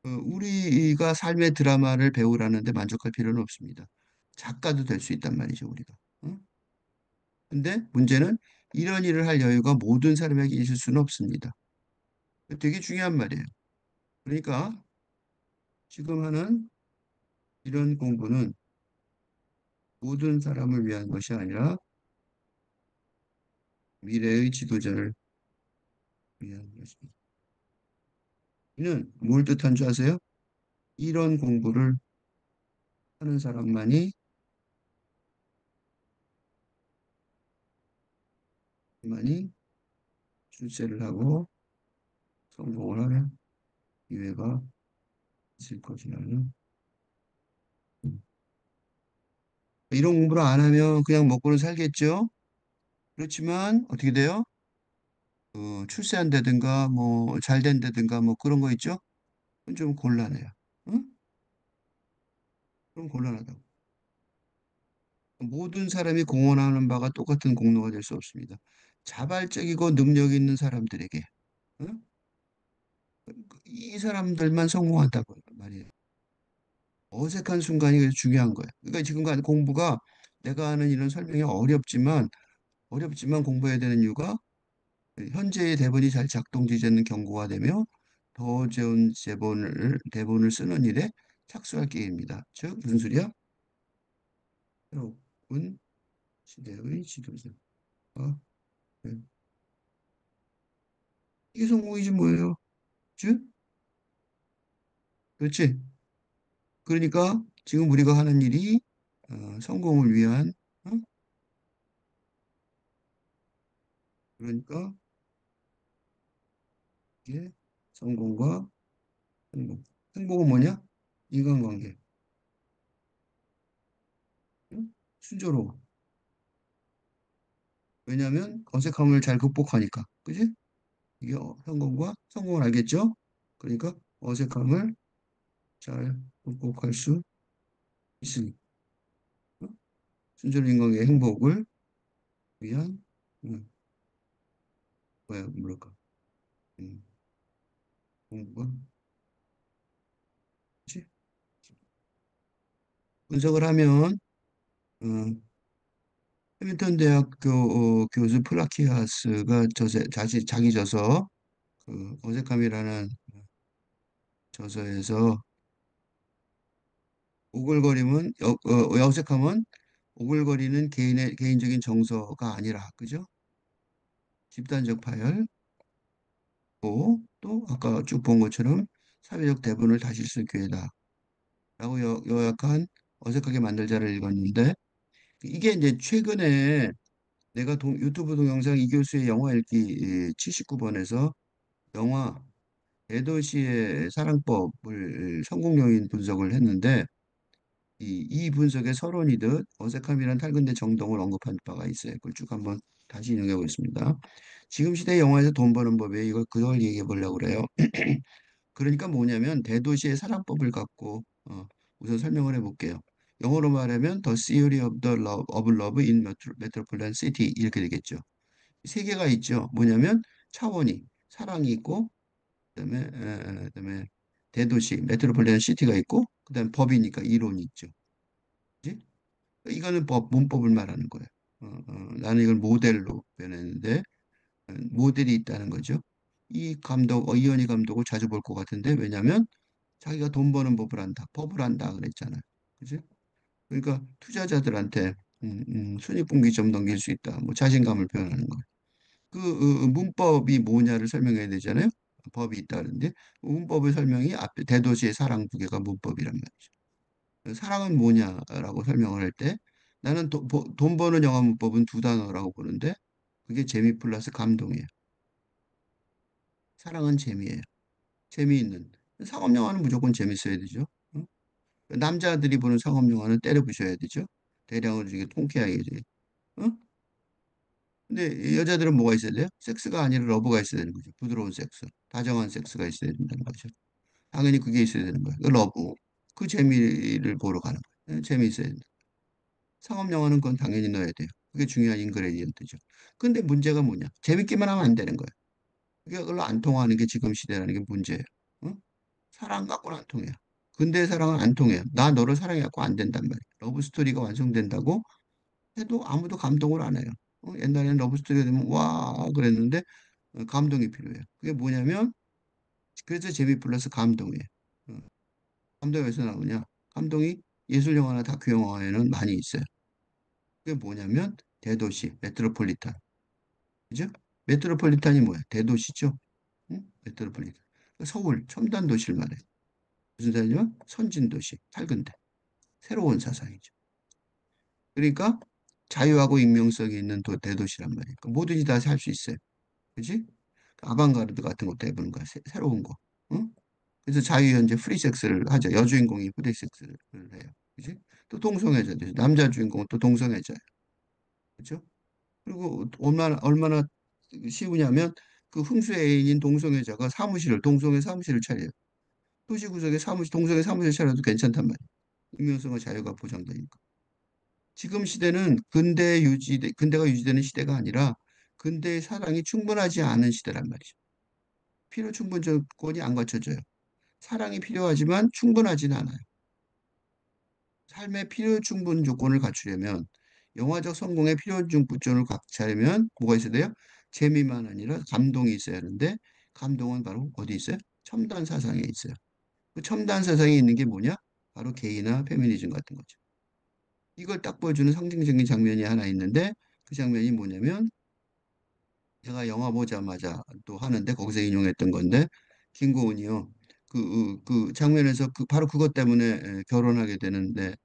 우리가 삶의 드라마를 배우라는데 만족할 필요는 없습니다. 작가도 될 수 있단 말이죠, 우리가. 어? 근데 문제는 이런 일을 할 여유가 모든 사람에게 있을 수는 없습니다. 되게 중요한 말이에요. 그러니까 지금 하는 이런 공부는 모든 사람을 위한 것이 아니라 미래의 지도자를 위한 것입니다. 이는 뭘 뜻한 줄 아세요? 이런 공부를 하는 많이 출세를 하고 성공을 하는 기회가 있을 것이라는. 이런 공부를 안 하면 그냥 먹고는 살겠죠. 그렇지만 어떻게 돼요? 출세한다든가 뭐 잘 된다든가 뭐 그런 거 있죠? 그건 좀 곤란해요. 응? 그럼 곤란하다고. 모든 사람이 공헌하는 바가 똑같은 공로가 될 수 없습니다. 자발적이고 능력 있는 사람들에게 응? 이 사람들만 성공한다고 말이에요. 어색한 순간이 그래서 중요한 거예요. 그러니까 지금 공부가 내가 하는 이런 설명이 어렵지만 공부해야 되는 이유가 현재의 대본이 잘 작동되지 않는 경고가 되며 더 좋은 대본을 쓰는 일에 착수할 기회입니다. 즉 무슨 소리야? 새로운 시대의 지도자. 네. 이게 성공이지 뭐예요? 즉 그렇지. 그러니까 지금 우리가 하는 일이 성공을 위한 어? 그러니까 이게 성공과 행복. 행복은 뭐냐? 인간관계. 응? 순조로워. 왜냐하면 어색함을 잘 극복하니까. 그지? 이게 성공을 알겠죠? 그러니까 어색함을 잘 극복할 수 있으니 순전한 인간의 행복을 위한 뭐야 뭐랄까 음, 공부가 그치? 분석을 하면 어, 해밀턴 대학교 교수 플라키아스가 자기 저서 그 어색함이라는 저서에서 어색함은 오글거리는 개인적인 정서가 아니라 그죠? 집단적 파열고 또 아까 쭉 본 것처럼 사회적 대분을 다질 수 있는 기회다라고 요약한 어색하게 만들자를 읽었는데 이게 이제 최근에 내가 유튜브 동영상 이 교수의 영화 읽기 79번에서 영화 대도시의 사랑법을 성공 요인 분석을 했는데 이 분석의 서론이듯 어색함이란 탈근대 정동을 언급한 바가 있어요. 그걸 쭉 한번 다시 인용해 보겠습니다. 지금 시대 영화에서 돈 버는 법에 그걸 얘기해 보려고 그래요. 그러니까 뭐냐면 대도시의 사랑법을 갖고 우선 설명을 해볼게요. 영어로 말하면 The Theory of Love in Metropolitan City 이렇게 되겠죠. 세 개가 있죠. 뭐냐면 차원이 사랑이 있고 그다음에 대도시 메트로폴리탄 시티가 있고 그다음에 법이니까 이론이 있죠. 그지? 이거는 문법을 말하는 거예요. 나는 이걸 모델로 표현했는데 모델이 있다는 거죠. 이현희 감독을 자주 볼 것 같은데 왜냐하면 자기가 돈 버는 법을 안다 그랬잖아요. 그지? 그러니까 투자자들한테 순위분기점 넘길 수 있다. 뭐 자신감을 표현하는 거. 문법이 뭐냐를 설명해야 되잖아요. 법이 있다는데 문법의 설명이 앞에 대도시의 사랑 두 개가 문법이란 말이죠. 사랑은 뭐냐라고 설명을 할 때 나는 돈 버는 영화 문법은 두 단어라고 보는데 그게 재미 플러스 감동이에요. 사랑은 재미예요. 재미있는. 상업 영화는 무조건 재밌어야 되죠. 어? 남자들이 보는 상업 영화는 때려 부셔야 되죠. 대량으로 이게 통쾌하게. 어? 근데 여자들은 뭐가 있어야 돼요? 섹스가 아니라 러브가 있어야 되는 거죠. 부드러운 섹스, 다정한 섹스가 있어야 된다는 거죠. 당연히 그게 있어야 되는 거예요. 그 러브, 그 재미를 보러 가는 거예요. 재미 있어야 된다. 상업 영화는 그건 당연히 넣어야 돼요. 그게 중요한 인그레디언트죠. 근데 문제가 뭐냐? 재밌기만 하면 안 되는 거예요. 그게 그걸로 안 통하는 게 지금 시대라는 게 문제예요. 어? 사랑 갖고는 안 통해요. 근데 사랑은 안 통해요. 나 너를 사랑해갖고 안 된단 말이에요. 러브 스토리가 완성된다고 해도 아무도 감동을 안 해요. 옛날에는 러브 스토리가 되면 와 그랬는데 감동이 필요해요. 그게 뭐냐면 그래서 재미 플러스 감동이에요. 어, 감동이 어디서 나오냐? 감동이 예술 영화나 다큐 영화에는 많이 있어요. 그게 뭐냐면 대도시, 메트로폴리탄. 그죠? 메트로폴리탄이 뭐야? 대도시죠? 응? 메트로폴리탄. 서울, 첨단 도시를 말해요. 무슨 사회냐면 선진 도시, 밝은데. 새로운 사상이죠. 그러니까 자유하고 익명성이 있는 대도시란 말이에요. 그러니까 뭐든지 다 살 수 있어요. 그지? 아방가르드 같은 것도 해보는 거야. 새로운 거. 응? 그래서 자유연재 프리섹스를 하죠. 여주인공이 프리섹스를 해요. 그지? 또 동성애자 되죠. 남자 주인공은 또 동성애자예요. 그죠? 그리고 얼마나 쉬우냐면 그 흠수 애인인 동성애자가 동성애 사무실을 차려요. 도시구석에 동성애 사무실 차려도 괜찮단 말이에요. 익명성과 자유가 보장되니까. 지금 시대는 근대가 유지되는 시대가 아니라 근대의 사랑이 충분하지 않은 시대란 말이죠. 필요 충분 조건이 안 갖춰져요. 사랑이 필요하지만 충분하지는 않아요. 삶의 필요 충분 조건을 갖추려면 영화적 성공의 필요 충분을 갖추려면 뭐가 있어야 돼요? 재미만 아니라 감동이 있어야 하는데 감동은 바로 어디 있어요? 첨단 사상에 있어요. 그 첨단 사상에 있는 게 뭐냐? 바로 게이나 페미니즘 같은 거죠. 이걸 딱 보여주는 상징적인 장면이 하나 있는데 그 장면이 뭐냐면 제가 영화 보자마자 또 하는데 거기서 인용했던 건데 김고은이요. 그 장면에서 바로 그것 때문에 결혼하게 되는데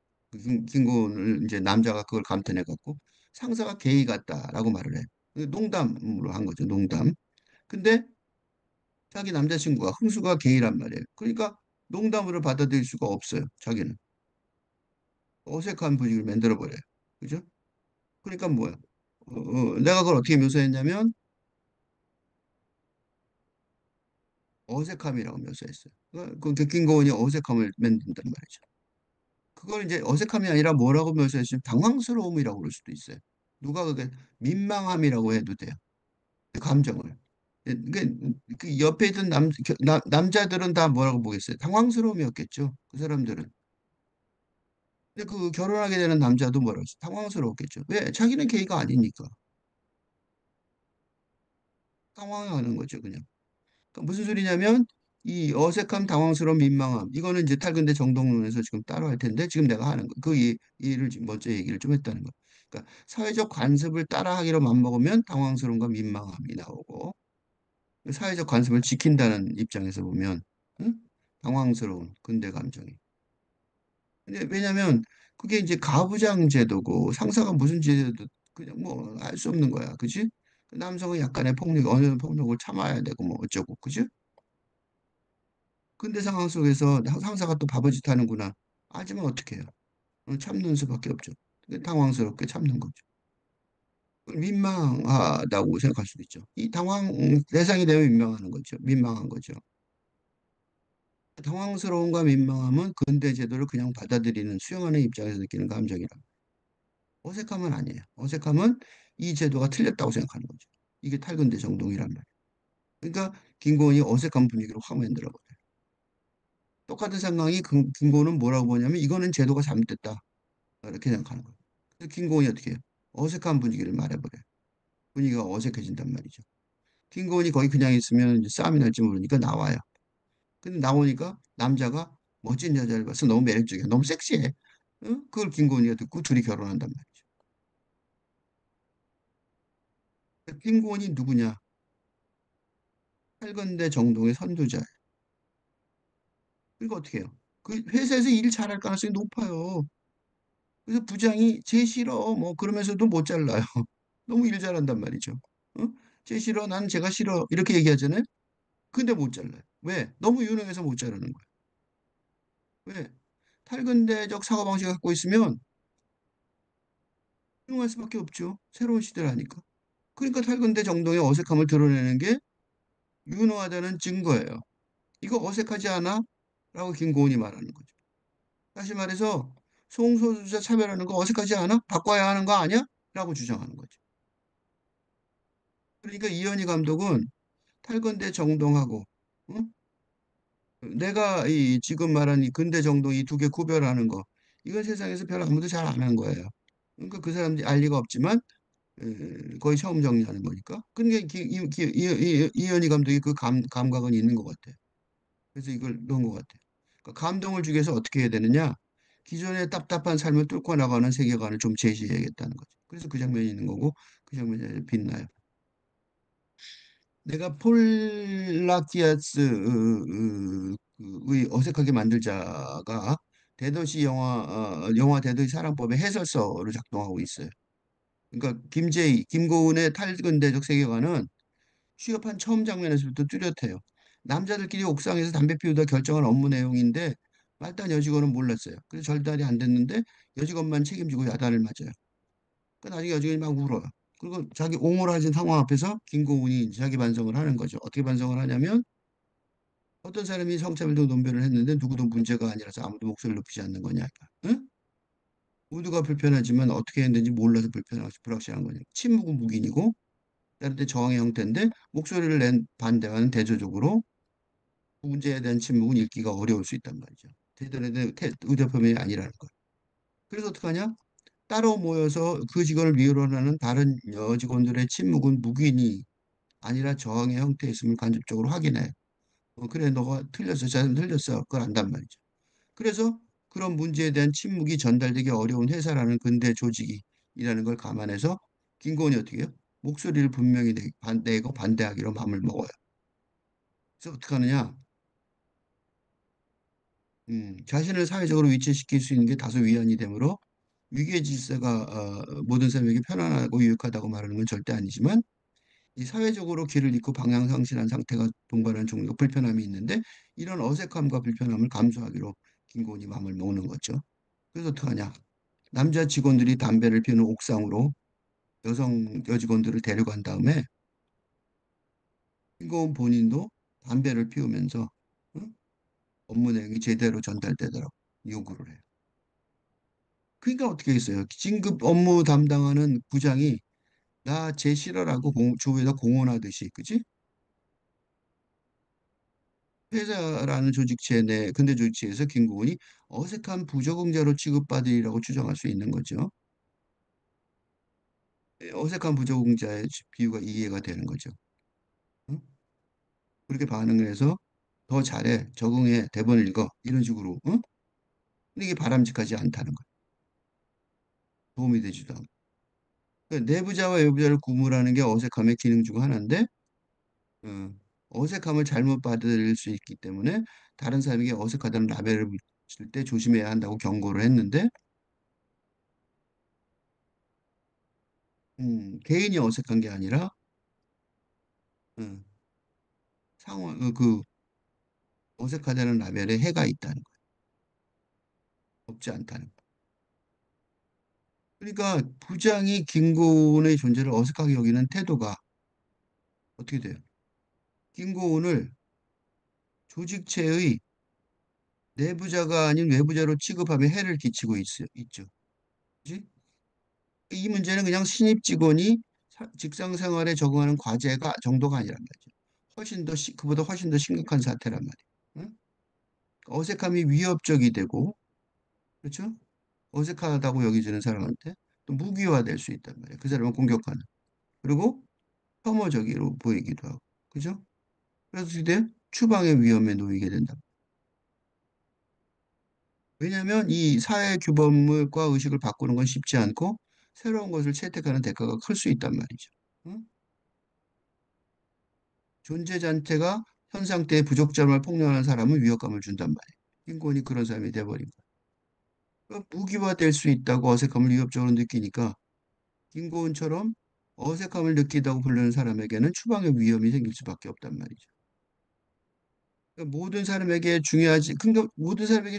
김고은을 이제 남자가 그걸 감탄해 갖고 상사가 게이 같다라고 말을 해. 농담으로 한 거죠. 농담. 근데 자기 남자친구가 흥수가 게이란 말이에요. 그러니까 농담으로 받아들일 수가 없어요. 자기는 어색한 분위기를 만들어 버려요. 그죠? 그러니까 뭐야? 내가 그걸 어떻게 묘사했냐면 어색함이라고 묘사했어요. 그 김고은이 어색함을 만든단 말이죠. 그걸 이제 어색함이 아니라 뭐라고 묘사했으면 당황스러움이라고 그럴 수도 있어요. 누가 그게 민망함이라고 해도 돼요. 그 감정을. 그 옆에 있던 남자들은 다 뭐라고 보겠어요? 당황스러움이었겠죠. 그 사람들은. 근데 그 결혼하게 되는 남자도 뭐라고 했어요? 당황스러웠겠죠. 왜? 자기는 게이가 아니니까. 당황하는 거죠, 그냥. 그러니까 무슨 소리냐면 이 어색함, 당황스러움, 민망함 이거는 이제 탈근대 정동론에서 지금 따로 할 텐데 지금 내가 하는 거 그 이를 지금 먼저 얘기를 좀 했다는 거. 그러니까 사회적 관습을 따라하기로 맘먹으면 당황스러움과 민망함이 나오고 사회적 관습을 지킨다는 입장에서 보면 응? 당황스러운 근대 감정이. 근데 왜냐면 그게 이제 가부장 제도고 상사가 무슨 제도도 그냥 뭐 알 수 없는 거야, 그지? 그 남성은 약간의 폭력, 어느 정도 폭력을 참아야 되고 뭐 어쩌고, 그지? 근데 상황 속에서 상사가 또 바보짓 하는구나. 하지만 어떻게 해요? 참는 수밖에 없죠. 당황스럽게 참는 거죠. 민망하다고 생각할 수도 있죠. 이 대상이 되면 민망하는 거죠. 민망한 거죠. 당황스러움과 민망함은 근대 제도를 그냥 받아들이는 수용하는 입장에서 느끼는 감정이라. 어색함은 아니에요. 어색함은 이 제도가 틀렸다고 생각하는 거죠. 이게 탈근대 정동이란 말이에요. 그러니까 김고은이 어색한 분위기로 확 만들어 버려요. 똑같은 상황이 김고은은 뭐라고 보냐면 이거는 제도가 잘못됐다. 이렇게 생각하는 거예요. 그래서 김고은이 어떻게 해요? 어색한 분위기를 말해버려요. 분위기가 어색해진단 말이죠. 김고은이 거기 그냥 있으면 이제 싸움이 날지 모르니까 나와요. 근데 나오니까 남자가 멋진 여자를 봐서 너무 매력적이야. 너무 섹시해. 응? 그걸 김고은이가 듣고 둘이 결혼한단 말이죠. 김고은이 누구냐? 팔건대 정동의 선두자예요. 그러니까 어떻게 해요? 그 회사에서 일 잘할 가능성이 높아요. 그래서 부장이 쟤 싫어 뭐 그러면서도 못 잘라요. 너무 일 잘한단 말이죠. 어? 쟤 싫어 나는 쟤가 싫어 이렇게 얘기하잖아요. 근데 못 잘라요. 왜? 너무 유능해서 못 자르는 거예요. 왜? 탈근대적 사고방식을 갖고 있으면 유능할 수밖에 없죠. 새로운 시대라니까. 그러니까 탈근대 정동의 어색함을 드러내는 게 유능하다는 증거예요. 이거 어색하지 않아? 라고 김고은이 말하는 거죠. 다시 말해서 성소수자 차별하는 거 어색하지 않아? 바꿔야 하는 거 아니야? 라고 주장하는 거죠. 그러니까 이현희 감독은 탈건대 정동하고 응? 내가 이 지금 말한 이 근대 정동 이 두 개 구별하는 거 이건 세상에서 별 아무도 잘 안 한 거예요. 그러니까 그 사람들이 알 리가 없지만 거의 처음 정리하는 거니까. 그러니까 이현희 감독이 그 감각은 있는 것 같아요. 그래서 이걸 넣은 것 같아요. 그러니까 감동을 주기 위해서 어떻게 해야 되느냐? 기존의 답답한 삶을 뚫고 나가는 세계관을 좀 제시해야겠다는 거죠. 그래서 그 장면이 있는 거고 그 장면이 빛나요. 내가 폴라키아스의 어색하게 만들자가 대도시 영화 대도시 사랑법의 해설서를 작동하고 있어요. 그러니까 김고은의 탈근대적 세계관은 취업한 처음 장면에서부터 뚜렷해요. 남자들끼리 옥상에서 담배 피우다 결정한 업무 내용인데 말단 여직원은 몰랐어요. 그래서 절단이 안 됐는데 여직원만 책임지고 야단을 맞아요. 그 나중에 여직원이 막 울어요. 그리고 자기 옹홀해진 상황 앞에서 김고은이 자기 반성을 하는 거죠. 어떻게 반성을 하냐면 어떤 사람이 성차별적 논변을 했는데 누구도 문제가 아니라서 아무도 목소리를 높이지 않는 거냐. 응? 모두가 불편하지만 어떻게 했는지 몰라서 불편하고 불확실한 거냐. 침묵은 묵인이고 다른 때 저항의 형태인데 목소리를 낸 반대와는 대조적으로 문제에 대한 침묵은 읽기가 어려울 수 있단 말이죠. 대단히 의대표명이 아니라는 거. 그래서 어떡하냐? 따로 모여서 그 직원을 위로하는 다른 여직원들의 침묵은 묵인이 아니라 저항의 형태였음을 간접적으로 확인해. 그래, 너가 틀렸어. 자는 틀렸어. 그걸 안단 말이죠. 그래서 그런 문제에 대한 침묵이 전달되기 어려운 회사라는 근대 조직이라는 걸 감안해서 김건희 어떻게 해요? 목소리를 분명히 내고 반대하기로 마음을 먹어요. 그래서 어떻게 하느냐? 자신을 사회적으로 위치시킬 수 있는 게 다소 위안이 되므로 위계 질서가 모든 사람에게 편안하고 유익하다고 말하는 건 절대 아니지만 이 사회적으로 길을 잃고 방향 상실한 상태가 동반하는 종류가 불편함이 있는데 이런 어색함과 불편함을 감수하기로 김고은이 마음을 먹는 거죠. 그래서 어떡하냐? 남자 직원들이 담배를 피우는 옥상으로 여성 여직원들을 데려간 다음에 김고은 본인도 담배를 피우면서 응? 업무 내용이 제대로 전달되도록 요구를 해요. 그러니까 어떻게 했어요? 진급 업무 담당하는 부장이 나 제 실어라고 조에다 공언하듯이, 그지? 회사라는 조직체 내 근대 조직체에서 김고은이 어색한 부적응자로 취급받으리라고 추정할 수 있는 거죠. 어색한 부적응자의 비유가 이해가 되는 거죠. 응? 그렇게 반응을 해서 더 잘해, 적응해, 대본을 읽어 이런 식으로. 응? 근데 이게 바람직하지 않다는 거예요. 도움이 되지도 않고. 그러니까 내부자와 외부자를 구분하는 게 어색함의 기능 중 하나인데 어, 어색함을 잘못 받을 수 있기 때문에 다른 사람에게 어색하다는 라벨을 붙일 때 조심해야 한다고 경고를 했는데 개인이 어색한 게 아니라 음, 상황 어색하다는 라벨에 해가 있다는 거예요. 없지 않다는 거예요. 그러니까 부장이 김고은의 존재를 어색하게 여기는 태도가 어떻게 돼요? 김고은을 조직체의 내부자가 아닌 외부자로 취급하며 해를 끼치고 있죠. 그지? 이 문제는 그냥 신입 직원이 직장 생활에 적응하는 과제가 정도가 아니란 말이죠. 그보다 훨씬 더 심각한 사태란 말이에요. 응? 어색함이 위협적이 되고, 그렇죠? 어색하다고 여기지는 사람한테 또 무기화될 수 있단 말이에요. 그 사람을 공격하는. 그리고 혐오적으로 보이기도 하고, 그죠? 그래서 그때 추방의 위험에 놓이게 된다. 왜냐하면 이 사회 규범과 의식을 바꾸는 건 쉽지 않고 새로운 것을 채택하는 대가가 클 수 있단 말이죠. 응? 존재 자체가 현상 때의 부적절함을 폭로하는 사람은 위협감을 준단 말이에요. 인권이 그런 사람이 돼버린 거예요. 무기화될 수 있다고 어색함을 위협적으로 느끼니까 김고은처럼 어색함을 느끼다고 부르는 사람에게는 추방의 위험이 생길 수밖에 없단 말이죠. 그러니까 모든 사람에게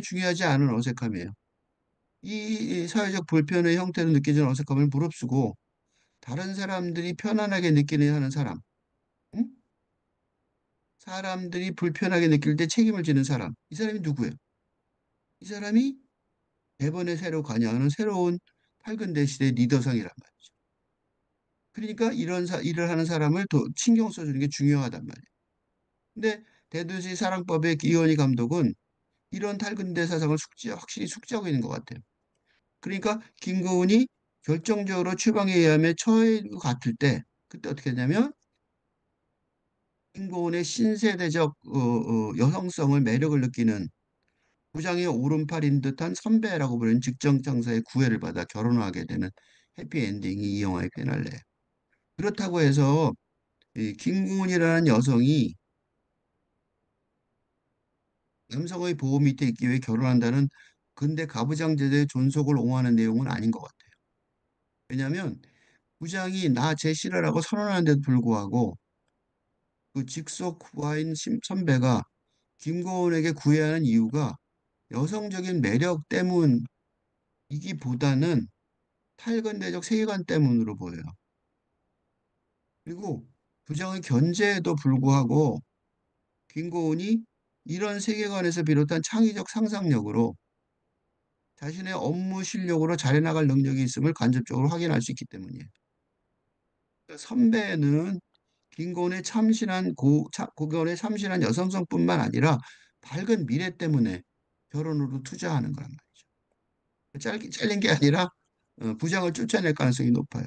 중요하지 않은 어색함이에요. 이 사회적 불편의 형태로 느껴지는 어색함을 무릅쓰고 다른 사람들이 편안하게 느끼는 하는 사람, 응? 사람들이 불편하게 느낄 때 책임을 지는 사람, 이 사람이 누구예요? 이 사람이 대번에 새로 관여하는 새로운 팔근대 시대 리더상이란 말이죠. 그러니까 일을 하는 사람을 더 신경 써주는 게 중요하단 말이에요. 근데 대도시 사랑법의 이원희 감독은 이런 탈근대 사상을 확실히 숙지하고 있는 것 같아요. 그러니까 김고은이 결정적으로 추방에 의함에 처할 것 같을 때 그때 어떻게 되냐면 김고은의 신세대적 여성성을 매력을 느끼는 부장의 오른팔인 듯한 선배라고 부르는 직장 상사의 구애를 받아 결혼하게 되는 해피엔딩이 이 영화의 페날레. 그렇다고 해서 이 김고은이라는 여성이 남성의 보호 밑에 있기 위해 결혼한다는 근대 가부장 제도의 존속을 옹호하는 내용은 아닌 것 같아요. 왜냐하면 부장이 나 제 싫어라고 선언하는데도 불구하고 그 직속 후아인 선배가 김고은에게 구애하는 이유가 여성적인 매력 때문이기보다는 탈근대적 세계관 때문으로 보여요. 그리고 부장의 견제에도 불구하고 김고은이 이런 세계관에서 비롯한 창의적 상상력으로 자신의 업무 실력으로 잘해나갈 능력이 있음을 간접적으로 확인할 수 있기 때문이에요. 그러니까 선배는 고견의 참신한 여성성뿐만 아니라 밝은 미래 때문에 결혼으로 투자하는 거란 말이죠. 잘린 게 아니라 부장을 쫓아낼 가능성이 높아요.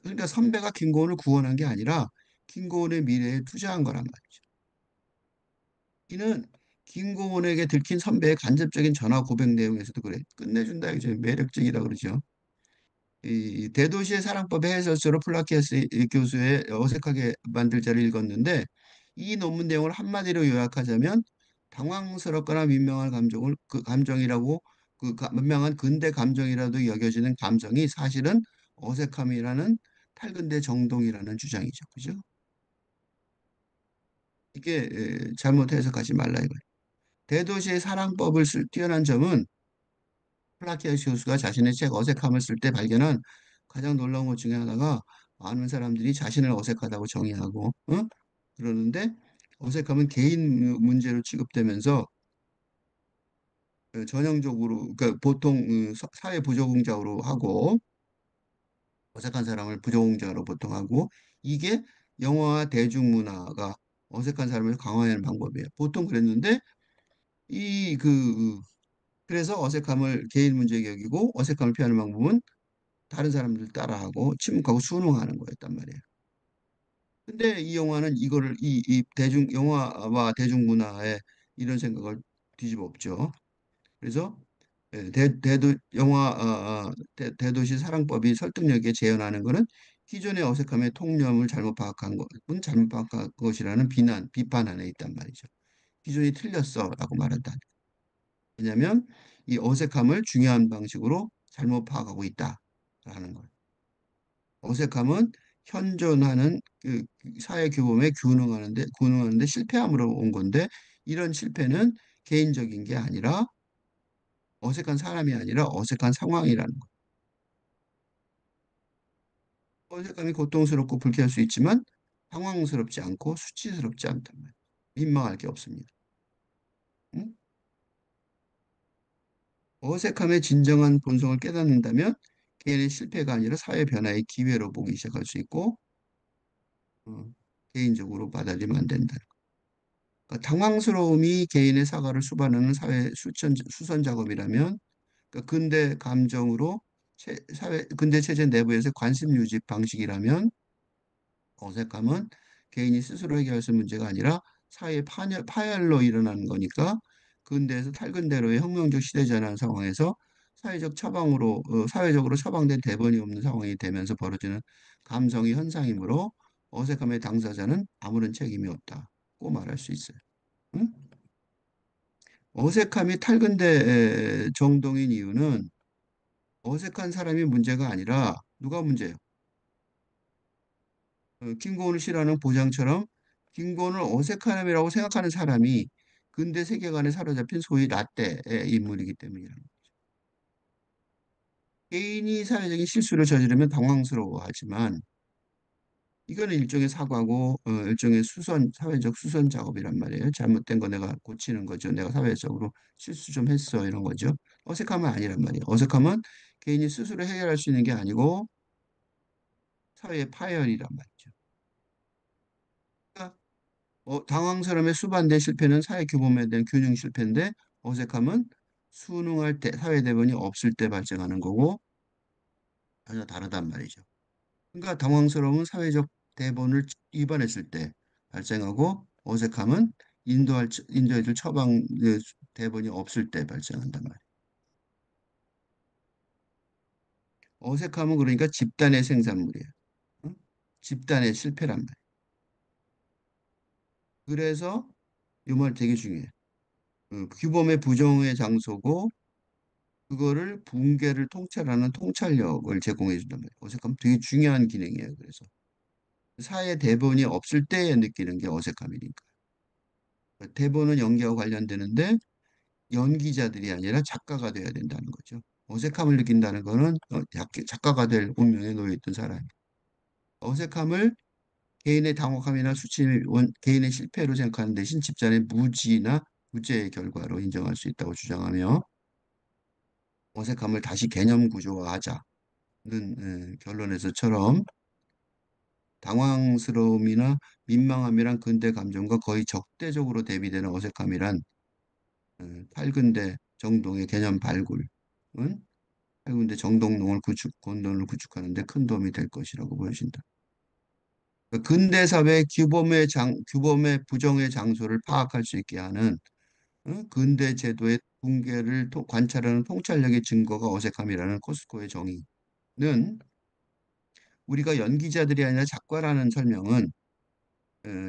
그러니까 선배가 김고은을 구원한 게 아니라 김고은의 미래에 투자한 거란 말이죠. 이는 김고은에게 들킨 선배의 간접적인 전화 고백 내용에서도 그래. 끝내준다. 이게 매력적이라 그러죠. 이 대도시의 사랑법의 해설서로 플라키아스 교수의 어색하게 만들 자를 읽었는데 이 논문 내용을 한마디로 요약하자면 당황스럽거나 민망한 감정이라고 민망한 근대 감정이라도 여겨지는 감정이 사실은 어색함이라는 탈근대 정동이라는 주장이죠. 그죠? 이게 잘못 해석하지 말라 이거예요. 대도시의 사랑법을 뛰어난 점은 플라키아스 교수가 자신의 책 어색함을 쓸 때 발견한 가장 놀라운 것 중에 하나가 많은 사람들이 자신을 어색하다고 정의하고 그러는데 어색함은 개인 문제로 취급되면서 전형적으로 그러니까 보통 사회 부적응자로 하고 어색한 사람을 부적응자로 보통 하고 이게 영화와 대중문화가 어색한 사람을 강화하는 방법이에요. 보통 그랬는데 이 그래서 어색함을 개인 문제 여기고 어색함을 피하는 방법은 다른 사람들 따라하고 침묵하고 순응하는 거였단 말이에요. 근데 이 영화는 이거를 이 대중 영화와 대중문화에 이런 생각을 뒤집어 엎죠. 그래서 대도 영화 대도시 사랑법이 설득력 있게 재현하는 것은 기존의 어색함의 통념을 잘못 파악한 것은 잘못 파악한 것이라는 비판 안에 있단 말이죠. 기존이 틀렸어라고 말한다. 왜냐하면 이 어색함을 중요한 방식으로 잘못 파악하고 있다라는 거예요. 어색함은 현존하는 사회 규범에 균형하는데 실패함으로 온 건데 이런 실패는 개인적인 게 아니라 어색한 사람이 아니라 어색한 상황이라는 거예요. 어색함이 고통스럽고 불쾌할 수 있지만 당황스럽지 않고 수치스럽지 않단 말이에요. 민망할 게 없습니다. 응? 어색함의 진정한 본성을 깨닫는다면 개인의 실패가 아니라 사회 변화의 기회로 보기 시작할 수 있고 어, 개인적으로 받아들이면 안 된다. 그러니까 당황스러움이 개인의 사과를 수반하는 수선 작업이라면 그러니까 근대 감정으로 근대 체제 내부에서 관심 유지 방식이라면 어색함은 개인이 스스로 해결할 수 있는 문제가 아니라 사회 파열로 일어나는 거니까 근대에서 탈근대로의 혁명적 시대 전환 상황에서 사회적으로 처방된 대본이 없는 상황이 되면서 벌어지는 감성의 현상이므로 어색함의 당사자는 아무런 책임이 없다고 말할 수 있어요. 응? 어색함이 탈근대 정동인 이유는 어색한 사람이 문제가 아니라 누가 문제예요? 킹곤을 싫어하는 보장처럼 킹곤을 어색한 사람이라고 생각하는 사람이 근대 세계관에 사로잡힌 소위 라떼의 인물이기 때문이라는 거예요. 개인이 사회적인 실수를 저지르면 당황스러워하지만 이거는 일종의 사과고 일종의 사회적 수선 작업이란 말이에요. 잘못된 거 내가 고치는 거죠. 내가 사회적으로 실수 좀 했어 이런 거죠. 어색함은 아니란 말이에요. 어색함은 개인이 스스로 해결할 수 있는 게 아니고 사회의 파열이란 말이죠. 그러니까 당황스러움에 수반된 실패는 사회 규범에 대한 균형 실패인데 어색함은 순응할 때 사회 대본이 없을 때 발생하는 거고 전혀 다르단 말이죠. 그러니까 당황스러움은 사회적 대본을 위반했을 때 발생하고 어색함은 인도해줄 처방 대본이 없을 때 발생한단 말이에요. 어색함은 그러니까 집단의 생산물이에요. 응? 집단의 실패란 말이에요. 그래서 이 말 되게 중요해요. 규범의 부정의 장소고 그거를 붕괴를 통찰하는 통찰력을 제공해 준단 말이에요. 어색함 되게 중요한 기능이에요. 그래서 사회 대본이 없을 때 느끼는 게 어색함이니까. 대본은 연기와 관련되는데 연기자들이 아니라 작가가 돼야 된다는 거죠. 어색함을 느낀다는 거는 작가가 될 운명에 놓여 있던 사람이. 어색함을 개인의 당혹함이나 개인의 실패로 생각하는 대신 집단의 무죄의 결과로 인정할 수 있다고 주장하며 어색함을 다시 개념 구조화하자는 결론에서처럼 당황스러움이나 민망함이란 근대 감정과 거의 적대적으로 대비되는 어색함이란 팔근대 정동의 개념 발굴은 팔근대 권론을 구축하는 데 큰 도움이 될 것이라고 보여진다. 그러니까 근대 사회 규범의 부정의 장소를 파악할 수 있게 하는 근대 제도의 붕괴를 관찰하는 통찰력의 증거가 어색함이라는 코스코의 정의는 우리가 연기자들이 아니라 작가라는 설명은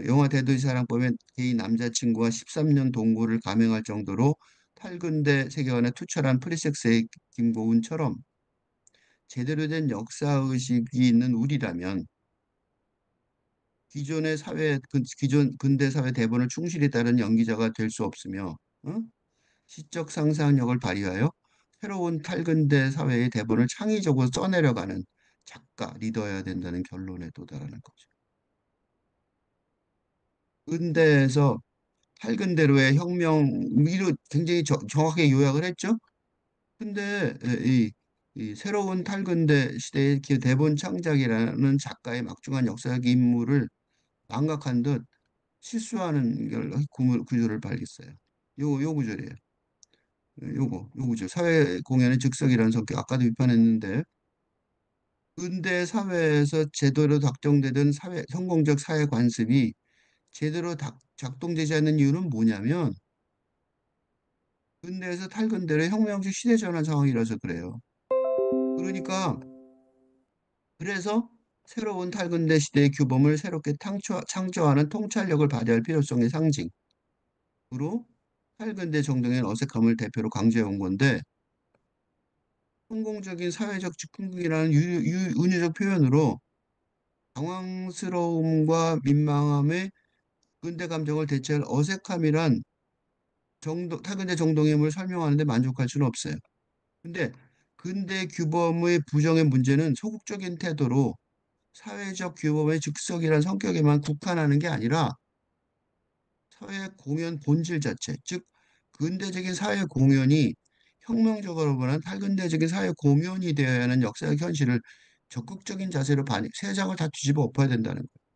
영화 대도시 사랑법에 개인 남자친구와 13년 동거를 감행할 정도로 탈근대 세계관에 투철한 프리섹스의 김고은처럼 제대로 된 역사의식이 있는 우리라면 기존 근대 사회 대본을 충실히 따른 연기자가 될 수 없으며 시적 상상력을 발휘하여 새로운 탈근대 사회의 대본을 창의적으로 써내려가는 작가, 리더여야 된다는 결론에 도달하는 거죠. 근대에서 탈근대로의 혁명, 이로 굉장히 정확하게 요약을 했죠. 근데 이 새로운 탈근대 시대의 대본 창작이라는 작가의 막중한 역사적 임무를 망각한 듯 실수하는 구조를 발견했어요. 요 구조예요. 요 구조. 사회 공연의 즉석이라는 성격, 아까도 비판했는데, 근대 사회에서 제대로 작동되던 성공적 사회 관습이 제대로 작동되지 않는 이유는 뭐냐면, 근대에서 탈근대로 혁명적 시대 전환 상황이라서 그래요. 그러니까, 그래서 새로운 탈근대 시대의 규범을 새롭게 창조하는 통찰력을 발휘할 필요성의 상징으로 탈근대 정동의 어색함을 대표로 강조해 온 건데, 성공적인 사회적 즉흥이라는 은유적 표현으로 당황스러움과 민망함의 근대 감정을 대체할 어색함이란 탈근대 정동임을 설명하는데 만족할 수는 없어요. 근데 근대 규범의 부정의 문제는 소극적인 태도로 사회적 규범의 즉석이란 성격에만 국한하는 게 아니라 사회 공연 본질 자체, 즉 근대적인 사회 공연이 혁명적으로 보는 탈근대적인 사회 공연이 되어야 하는 역사적 현실을 적극적인 자세로 세 장을 다 뒤집어 엎어야 된다는 거예요.